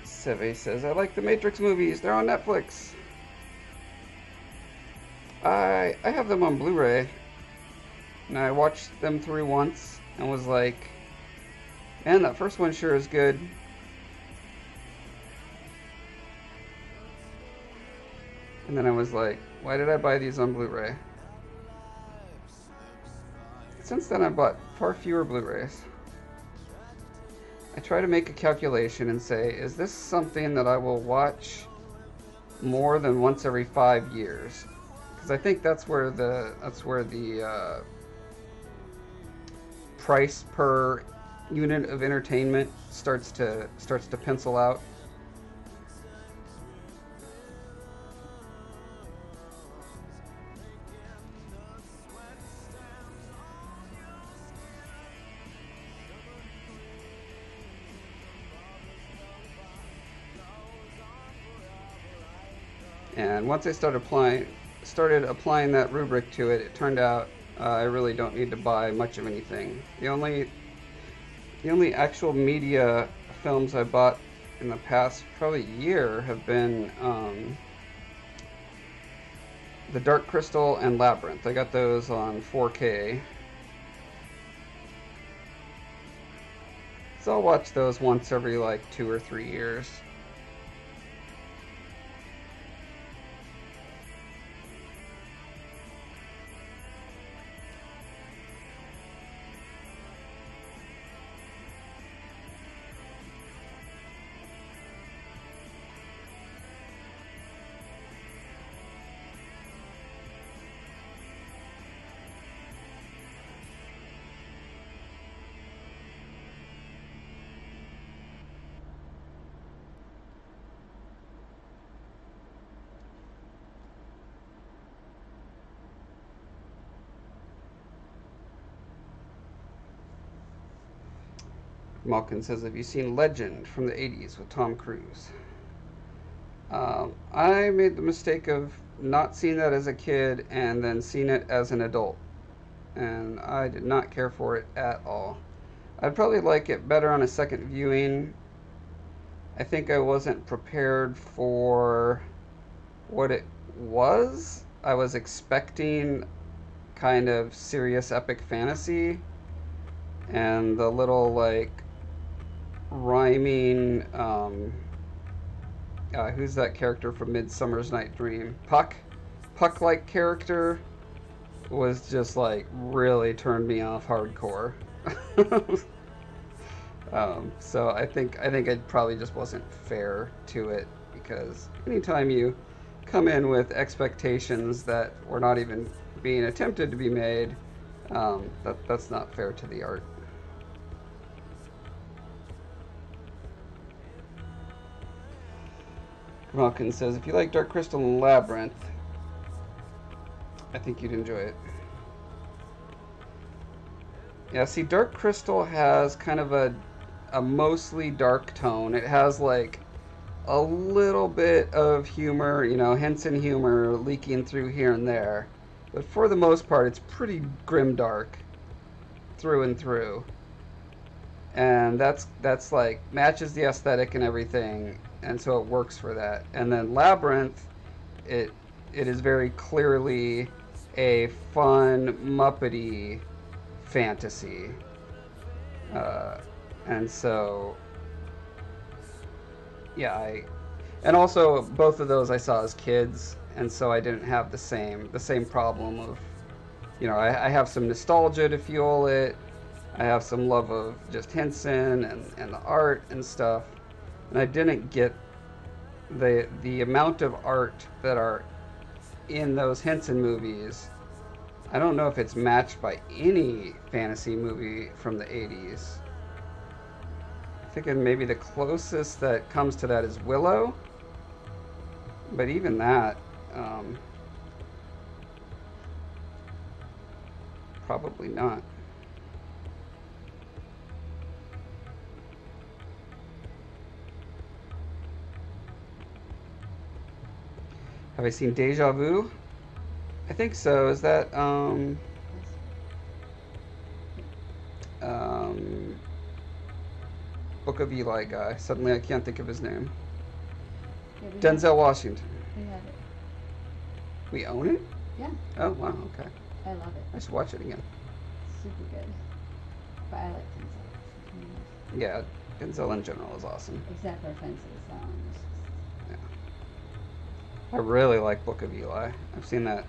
Seve says, I like the Matrix movies. They're on Netflix. I have them on Blu-ray. And I watched them through once and was like, man, that first one sure is good. And then I was like, why did I buy these on Blu-ray? Since then I bought far fewer Blu-rays. I try to make a calculation and say, is this something that I will watch more than once every 5 years? Because I think that's where the price per unit of entertainment starts to pencil out. And once I started applying that rubric to it, it turned out I really don't need to buy much of anything. The only actual media films I bought in the past probably year have been The Dark Crystal and Labyrinth. I got those on 4K. So I'll watch those once every like 2 or 3 years. Malkin says, have you seen Legend from the 80s with Tom Cruise? I made the mistake of not seeing that as a kid and then seeing it as an adult. And I did not care for it at all. I'd probably like it better on a second viewing. I think I wasn't prepared for what it was. I was expecting kind of serious epic fantasy. And the little, like, rhyming, who's that character from Midsummer's Night Dream? Puck-like character was just, like, really turned me off hardcore. So I think it probably just wasn't fair to it, because anytime you come in with expectations that were not even being attempted to be made, that's not fair to the art. Malkin says, if you like Dark Crystal and Labyrinth, I think you'd enjoy it. Yeah, see, Dark Crystal has kind of a mostly dark tone. It has, like, a little bit of humor, you know, Henson humor leaking through here and there. But for the most part, it's pretty grimdark through and through. And that's like matches the aesthetic and everything, and so it works for that. And then Labyrinth, it it is very clearly a fun, muppety fantasy. Uh, and so, yeah, and also both of those I saw as kids, and so I didn't have the same problem of, you know, I have some nostalgia to fuel it. I have some love of just Henson and the art and stuff, and I didn't get the amount of art that are in those Henson movies. I don't know if it's matched by any fantasy movie from the 80s. I'm thinking maybe the closest that comes to that is Willow, but even that, probably not. Have I seen Deja Vu? I think so. Is that um, Book of Eli guy? Suddenly I can't think of his name. Yeah, Denzel Washington. We have it. We own it? Yeah, Oh wow, okay. I love it. I should watch it again. Super good. But I like Denzel. Yeah, Denzel in general is awesome. Except for Fences. Yeah. I really like Book of Eli. I've seen that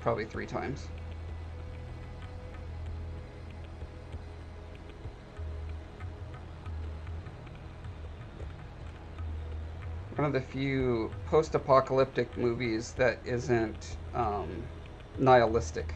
probably 3 times. One of the few post-apocalyptic movies that isn't nihilistic.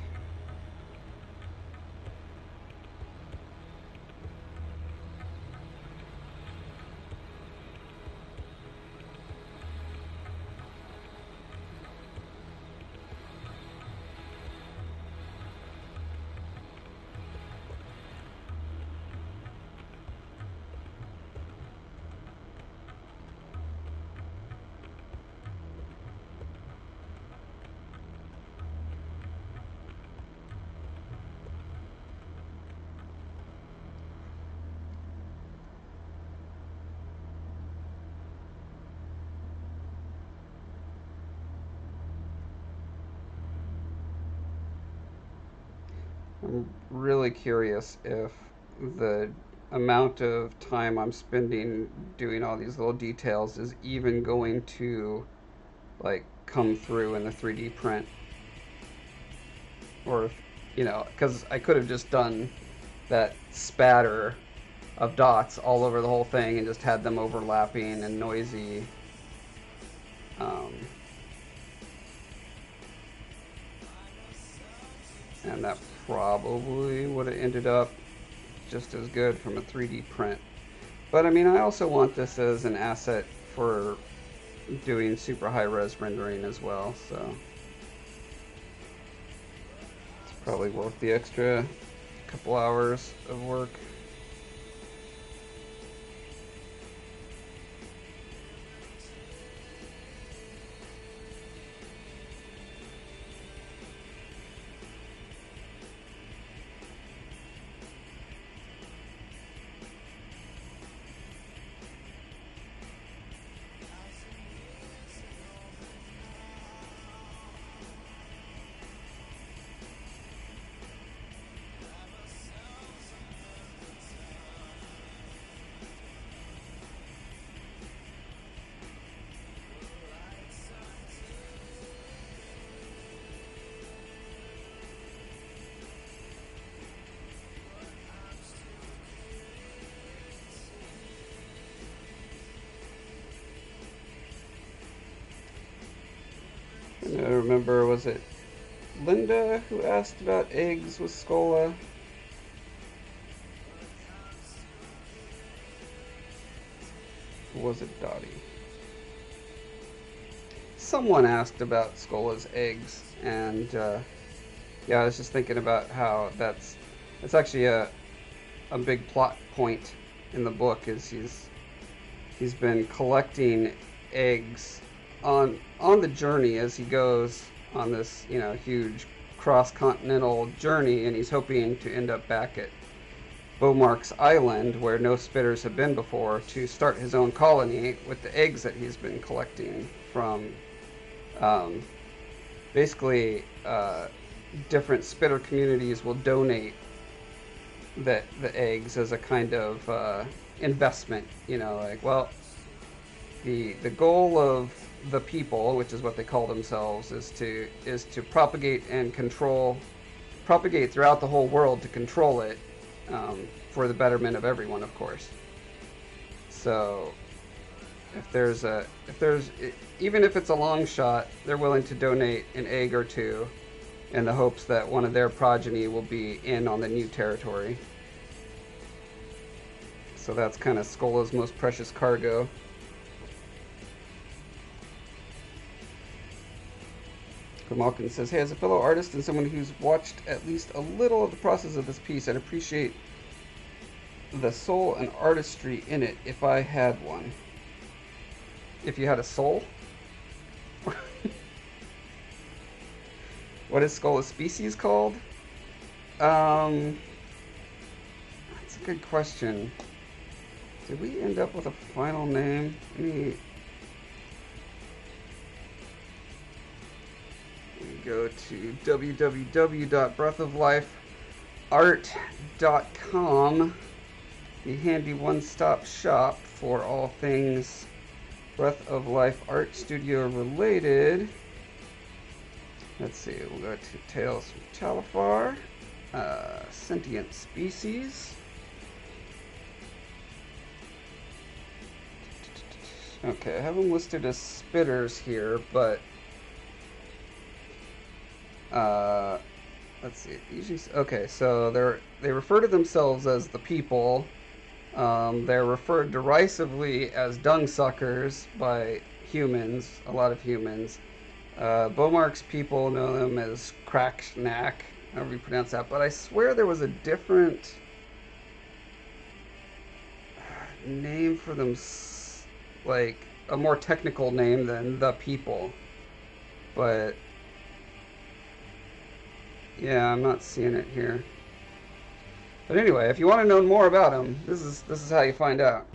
I'm really curious if the amount of time I'm spending doing all these little details is even going to like come through in the 3D print, or if, you know, because I could have just done that spatter of dots all over the whole thing and just had them overlapping and noisy. And that probably would have ended up just as good from a 3D print. But I mean, I also want this as an asset for doing super high res rendering as well, so it's probably worth the extra couple hours of work. And I remember, was it Linda who asked about eggs with Scolla? Or was it Dottie? Someone asked about Scolla's eggs, and yeah, I was just thinking about how it's actually a big plot point in the book, is He's been collecting eggs on the journey as he goes on this, you know, huge cross-continental journey, and he's hoping to end up back at Beaumark's Island, where no spitters have been before, to start his own colony with the eggs that he's been collecting from basically different spitter communities will donate the eggs as a kind of investment. You know, like, well, the goal of the people, which is what they call themselves, is to propagate and propagate throughout the whole world to control it, for the betterment of everyone, of course. So even if it's a long shot, they're willing to donate an egg or two in the hopes that one of their progeny will be in on the new territory. So that's kind of Scolla's most precious cargo. Malkin says, hey, as a fellow artist and someone who's watched at least a little of the process of this piece, I'd appreciate the soul and artistry in it if I had one. If you had a soul? What is Scolla's species called? That's a good question. Did we end up with a final name? We go to www.breathoflifeart.com, the handy one-stop shop for all things Breath of Life Art Studio related. Let's see, we'll go to Tales from Talifar, Sentient Species. Okay, I have them listed as spitters here, but let's see. Usually, okay, so they refer to themselves as the people. They're referred derisively as dung suckers by humans, a lot of humans. Beaumark's people know them as Cracksnack, however you pronounce that. But I swear there was a different name for them, like a more technical name than the people. But yeah, I'm not seeing it here. But anyway, if you want to know more about them, this is how you find out.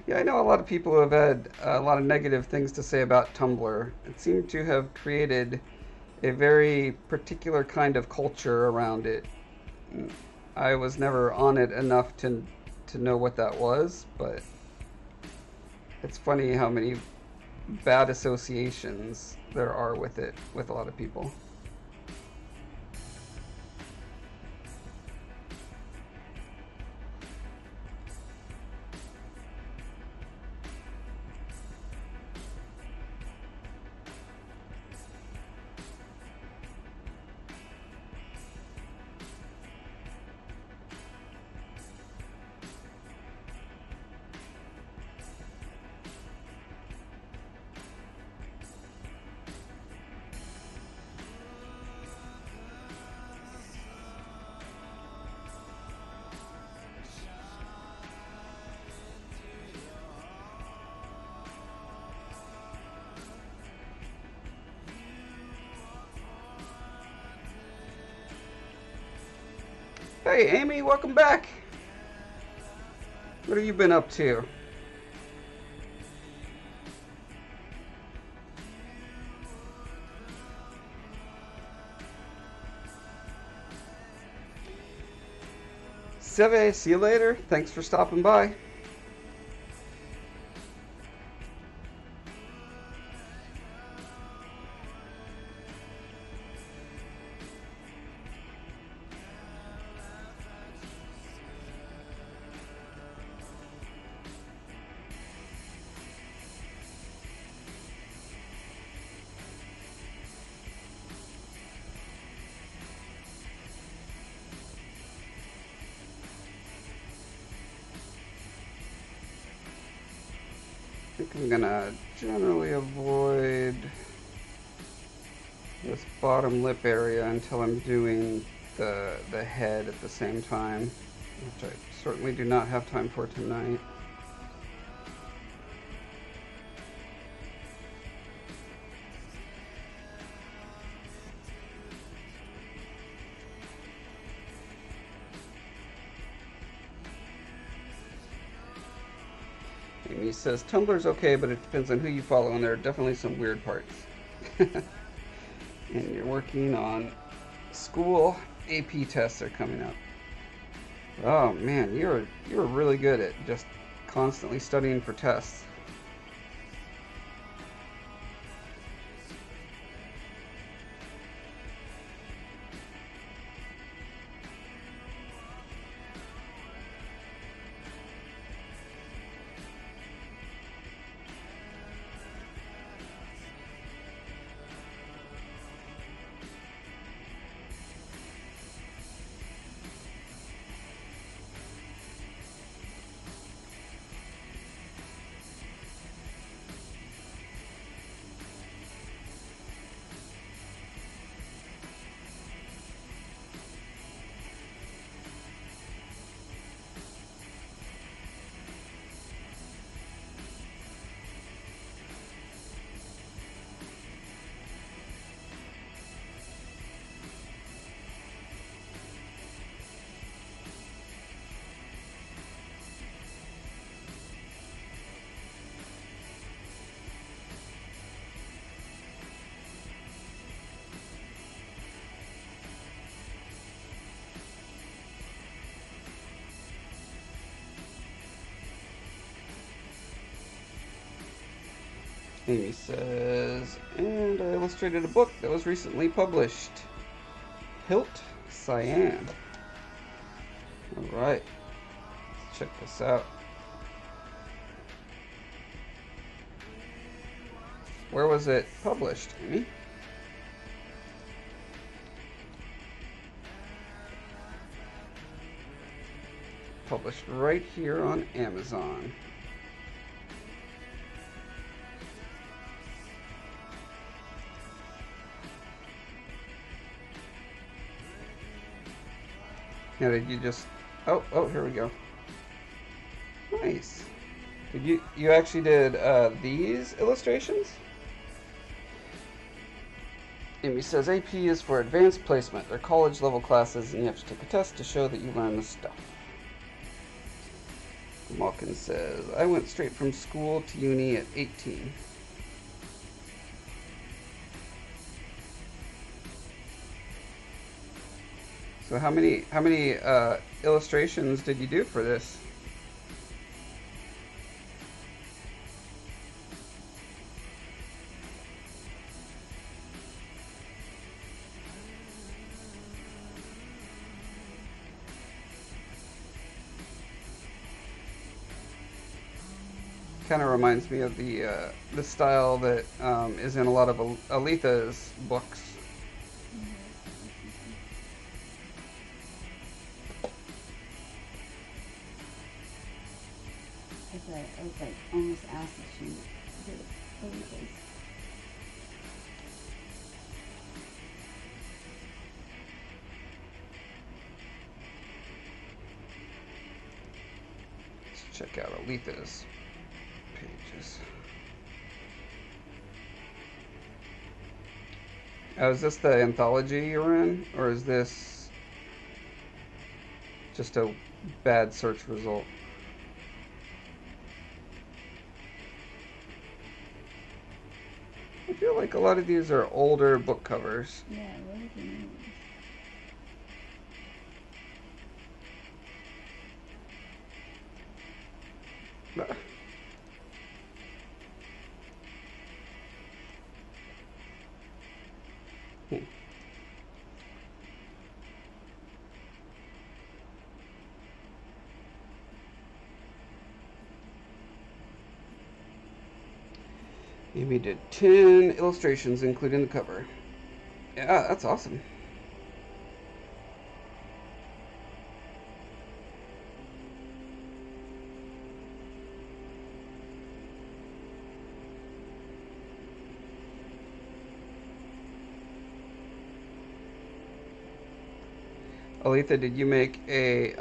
Yeah, I know a lot of people who have had a lot of negative things to say about Tumblr. It seemed to have created a very particular kind of culture around it. I was never on it enough to know what that was, but it's funny how many bad associations there are with it with a lot of people. Hey Amy, welcome back. What have you been up to? Seve, see you later. Thanks for stopping by. think I'm gonna generally avoid this bottom lip area until I'm doing the head at the same time, which I certainly do not have time for tonight. Amy says, Tumblr's okay, but it depends on who you follow, and there are definitely some weird parts. And you're working on school AP tests are coming up. Oh man, you're really good at just constantly studying for tests. Amy says, and I illustrated a book that was recently published. Hilt Cyan. Alright, let's check this out. Where was it published, Amy? Published right here on Amazon. Now did you just... Oh, here we go. Nice. Did you actually did these illustrations? Amy says AP is for advanced placement. They're college level classes and you have to take a test to show that you learn the stuff. Malkin says, I went straight from school to uni at 18. So how many illustrations did you do for this? Kind of reminds me of the style that is in a lot of Aletha's books. I was like almost asked if she did Aletha's. Let's check out Aletha's pages. Is this the anthology you're in, or is this just a bad search result? I feel like a lot of these are older book covers. Yeah, what are the names? Amy did 10 illustrations, including the cover. Yeah, that's awesome. Aletha, did you make a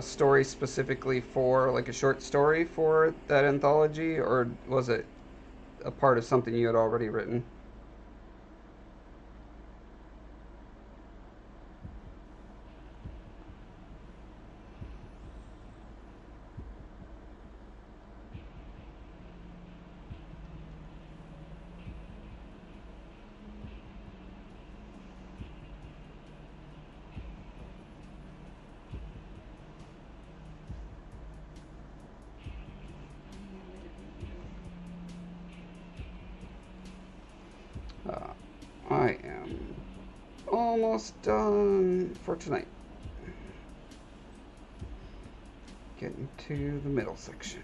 story specifically for, like, a short story for that anthology, or was it a part of something you had already written? Uh, I am almost done for tonight. Getting to the middle section.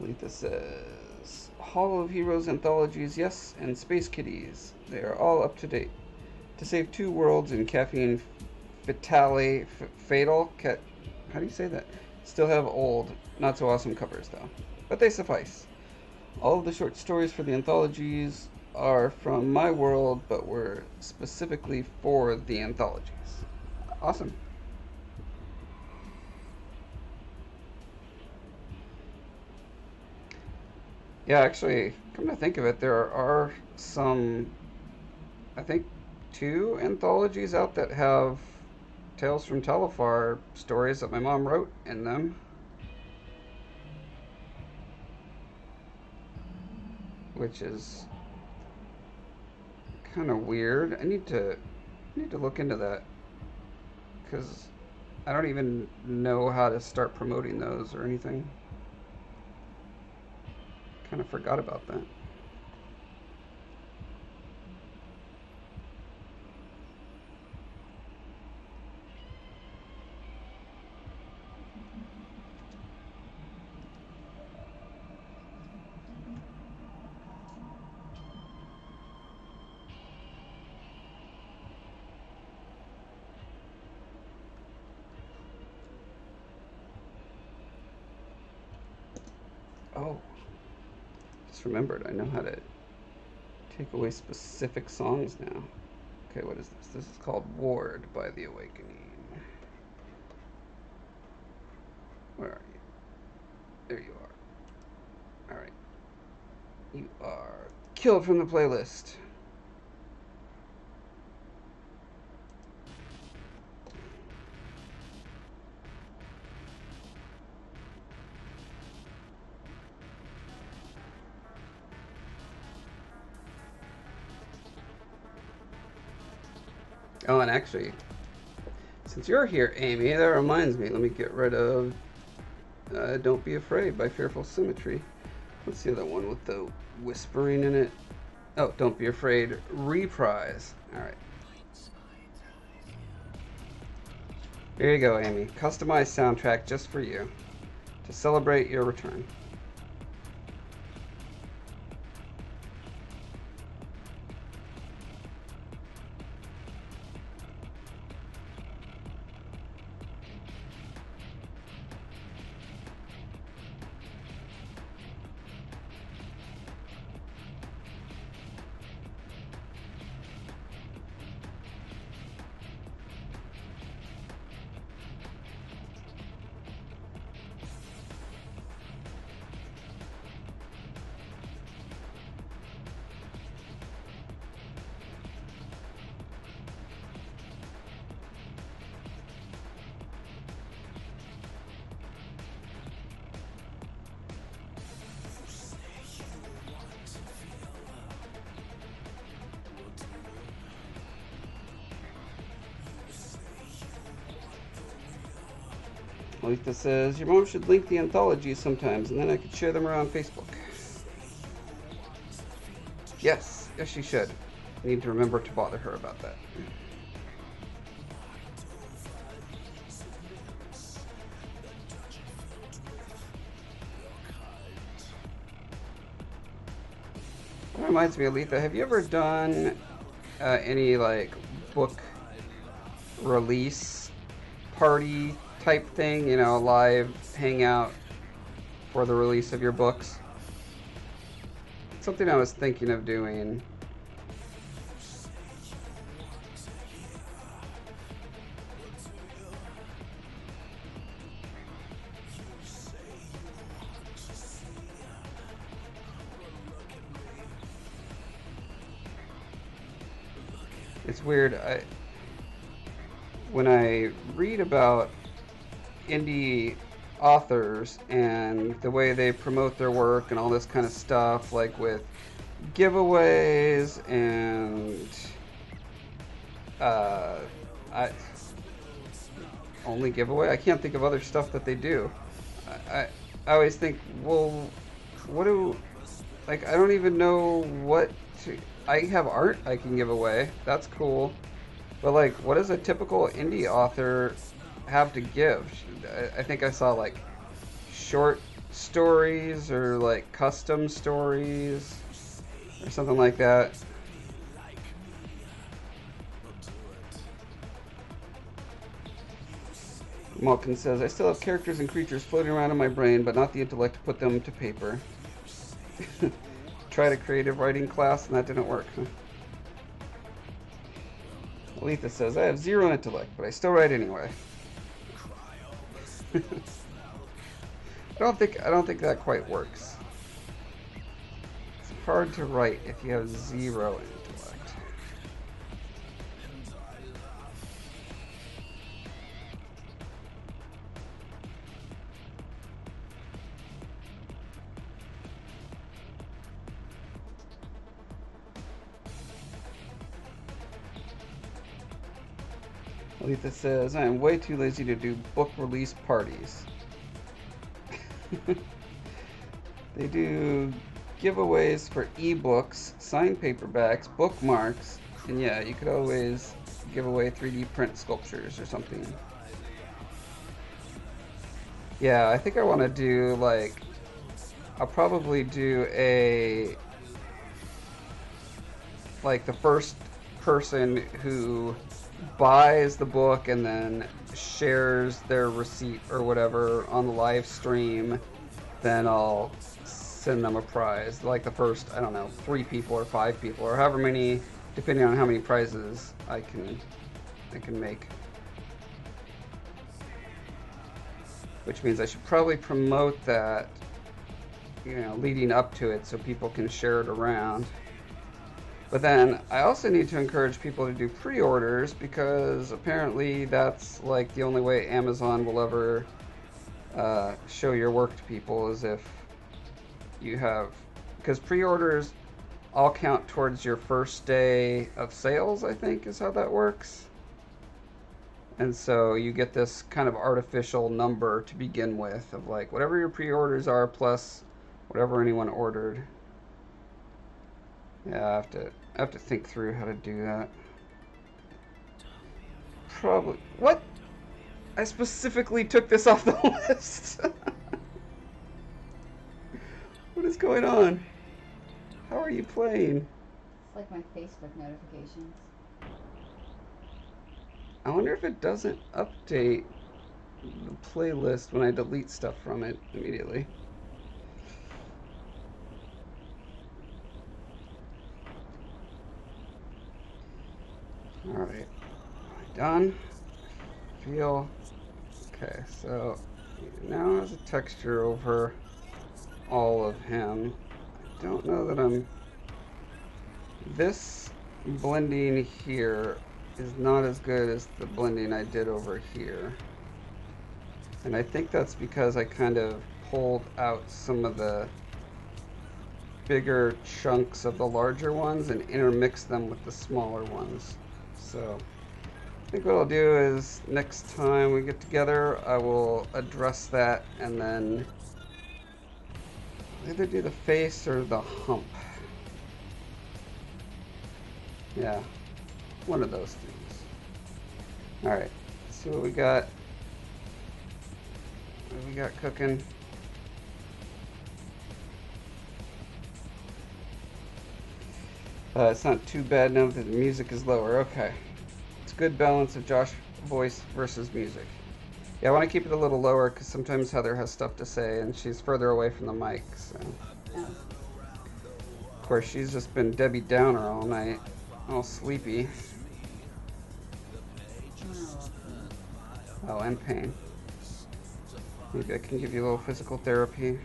Aletha says, Hall of Heroes anthologies, yes, and Space Kitties. They are all up to date. To save 2 worlds in caffeine fatal, how do you say that? Still have old, not so awesome covers though. But they suffice. All of the short stories for the anthologies are from my world, but were specifically for the anthologies. Awesome. Yeah, actually, come to think of it, there are some, I think, 2 anthologies out that have Tales from Talifar stories that my mom wrote in them, which is kind of weird. I need to look into that, because I don't even know how to start promoting those or anything. Kind of forgot about that. Oh, just remembered. I know how to take away specific songs now. Okay, what is this? This is called Ward by The Awakening. Where are you? There you are. Alright. You are killed from the playlist. Oh, and actually, since you're here, Amy, that reminds me, let me get rid of Don't Be Afraid by Fearful Symmetry. What's the other one with the whispering in it? Oh, Don't Be Afraid, Reprise. Alright. Here you go, Amy. Customized soundtrack just for you to celebrate your return. Aletha says, your mom should link the anthologies sometimes, and then I could share them around Facebook. Yes, yes she should. I need to remember to bother her about that. That reminds me, Aletha, have you ever done any, like, book release party type thing, you know, a live hangout for the release of your books. It's something I was thinking of doing. It's weird. When I read about indie authors and the way they promote their work and all this kind of stuff, like with giveaways and I only giveaway. I can't think of other stuff that they do. I always think, well, what do, like, I don't even know what to. I have art I can give away. That's cool. But, like, what does a typical indie author have to give? I think I saw, like, short stories or, like, custom stories or something like that. Malkin says, I still have characters and creatures floating around in my brain, but not the intellect to put them to paper. Tried a creative writing class and that didn't work. Huh? Aletha says, I have 0 intellect, but I still write anyway. I don't think that quite works. It's hard to write if you have 0 intellect. Aletha says, I am way too lazy to do book release parties. They do giveaways for ebooks, signed paperbacks, bookmarks, and yeah, you could always give away 3D print sculptures or something. Yeah, I think I want to do, like, I'll probably do a, like, the first person who buys the book and then shares their receipt or whatever on the live stream, then I'll send them a prize. Like the first, I don't know, 3 people or 5 people or however many, depending on how many prizes I can make. Which means I should probably promote that, you know, leading up to it so people can share it around. But then I also need to encourage people to do pre-orders, because apparently that's like the only way Amazon will ever show your work to people, is if you have, because pre-orders all count towards your first day of sales, I think is how that works. And so you get this kind of artificial number to begin with of like whatever your pre-orders are plus whatever anyone ordered. Yeah, I have to think through how to do that. Probably. What? I specifically took this off the list. What is going on? How are you playing? It's like my Facebook notifications. I wonder if it doesn't update the playlist when I delete stuff from it immediately. Alright, done. Feel. Okay, so now has a texture over all of him. I don't know that I'm. This blending here is not as good as the blending I did over here. And I think that's because I kind of pulled out some of the bigger chunks of the larger ones and intermixed them with the smaller ones. So I think what I'll do is next time we get together, I will address that and then either do the face or the hump. Yeah, one of those things. Alright, let's see what we got. What we got cooking. It's not too bad now that the music is lower. Okay. It's good balance of Josh voice versus music. Yeah, I want to keep it a little lower because sometimes Heather has stuff to say and she's further away from the mic. So. Oh. Of course, she's just been Debbie Downer all night, all sleepy. Oh, and pain. Maybe I can give you a little physical therapy.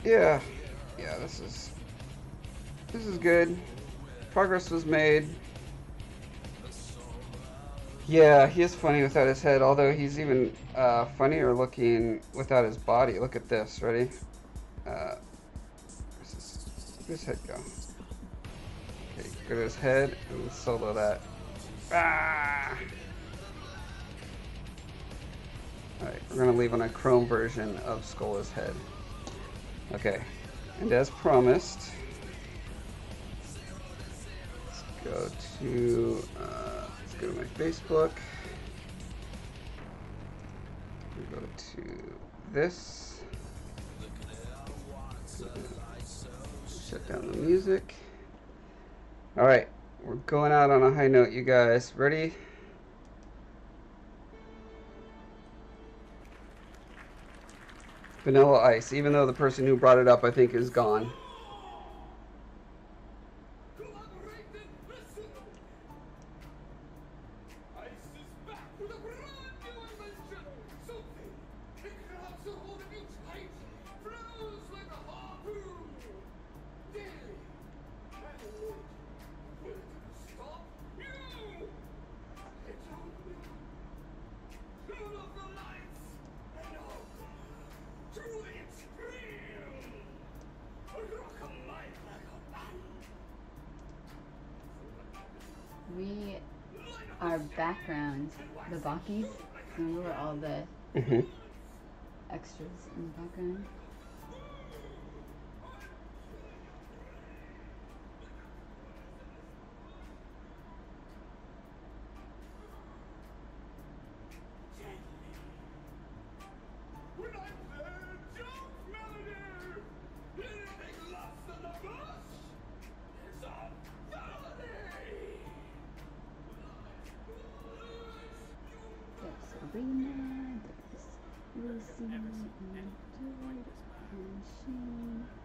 Yeah, this is good. Progress was made. Yeah, he is funny without his head, although he's even funnier looking without his body. Look at this, ready? Where's his head go? Okay, go to his head and solo that. Ah! Alright, we're gonna leave on a chrome version of Scolla's head. Okay, and as promised, let's go to my Facebook. We'll go to this. Shut down the music. Alright, we're going out on a high note, you guys. Ready? Vanilla ice, even though the person who brought it up, I think, is gone. Our background, the Bakis, remember where all the extras in the background? Sabrina, there's Lucy, and Jared, and Shane.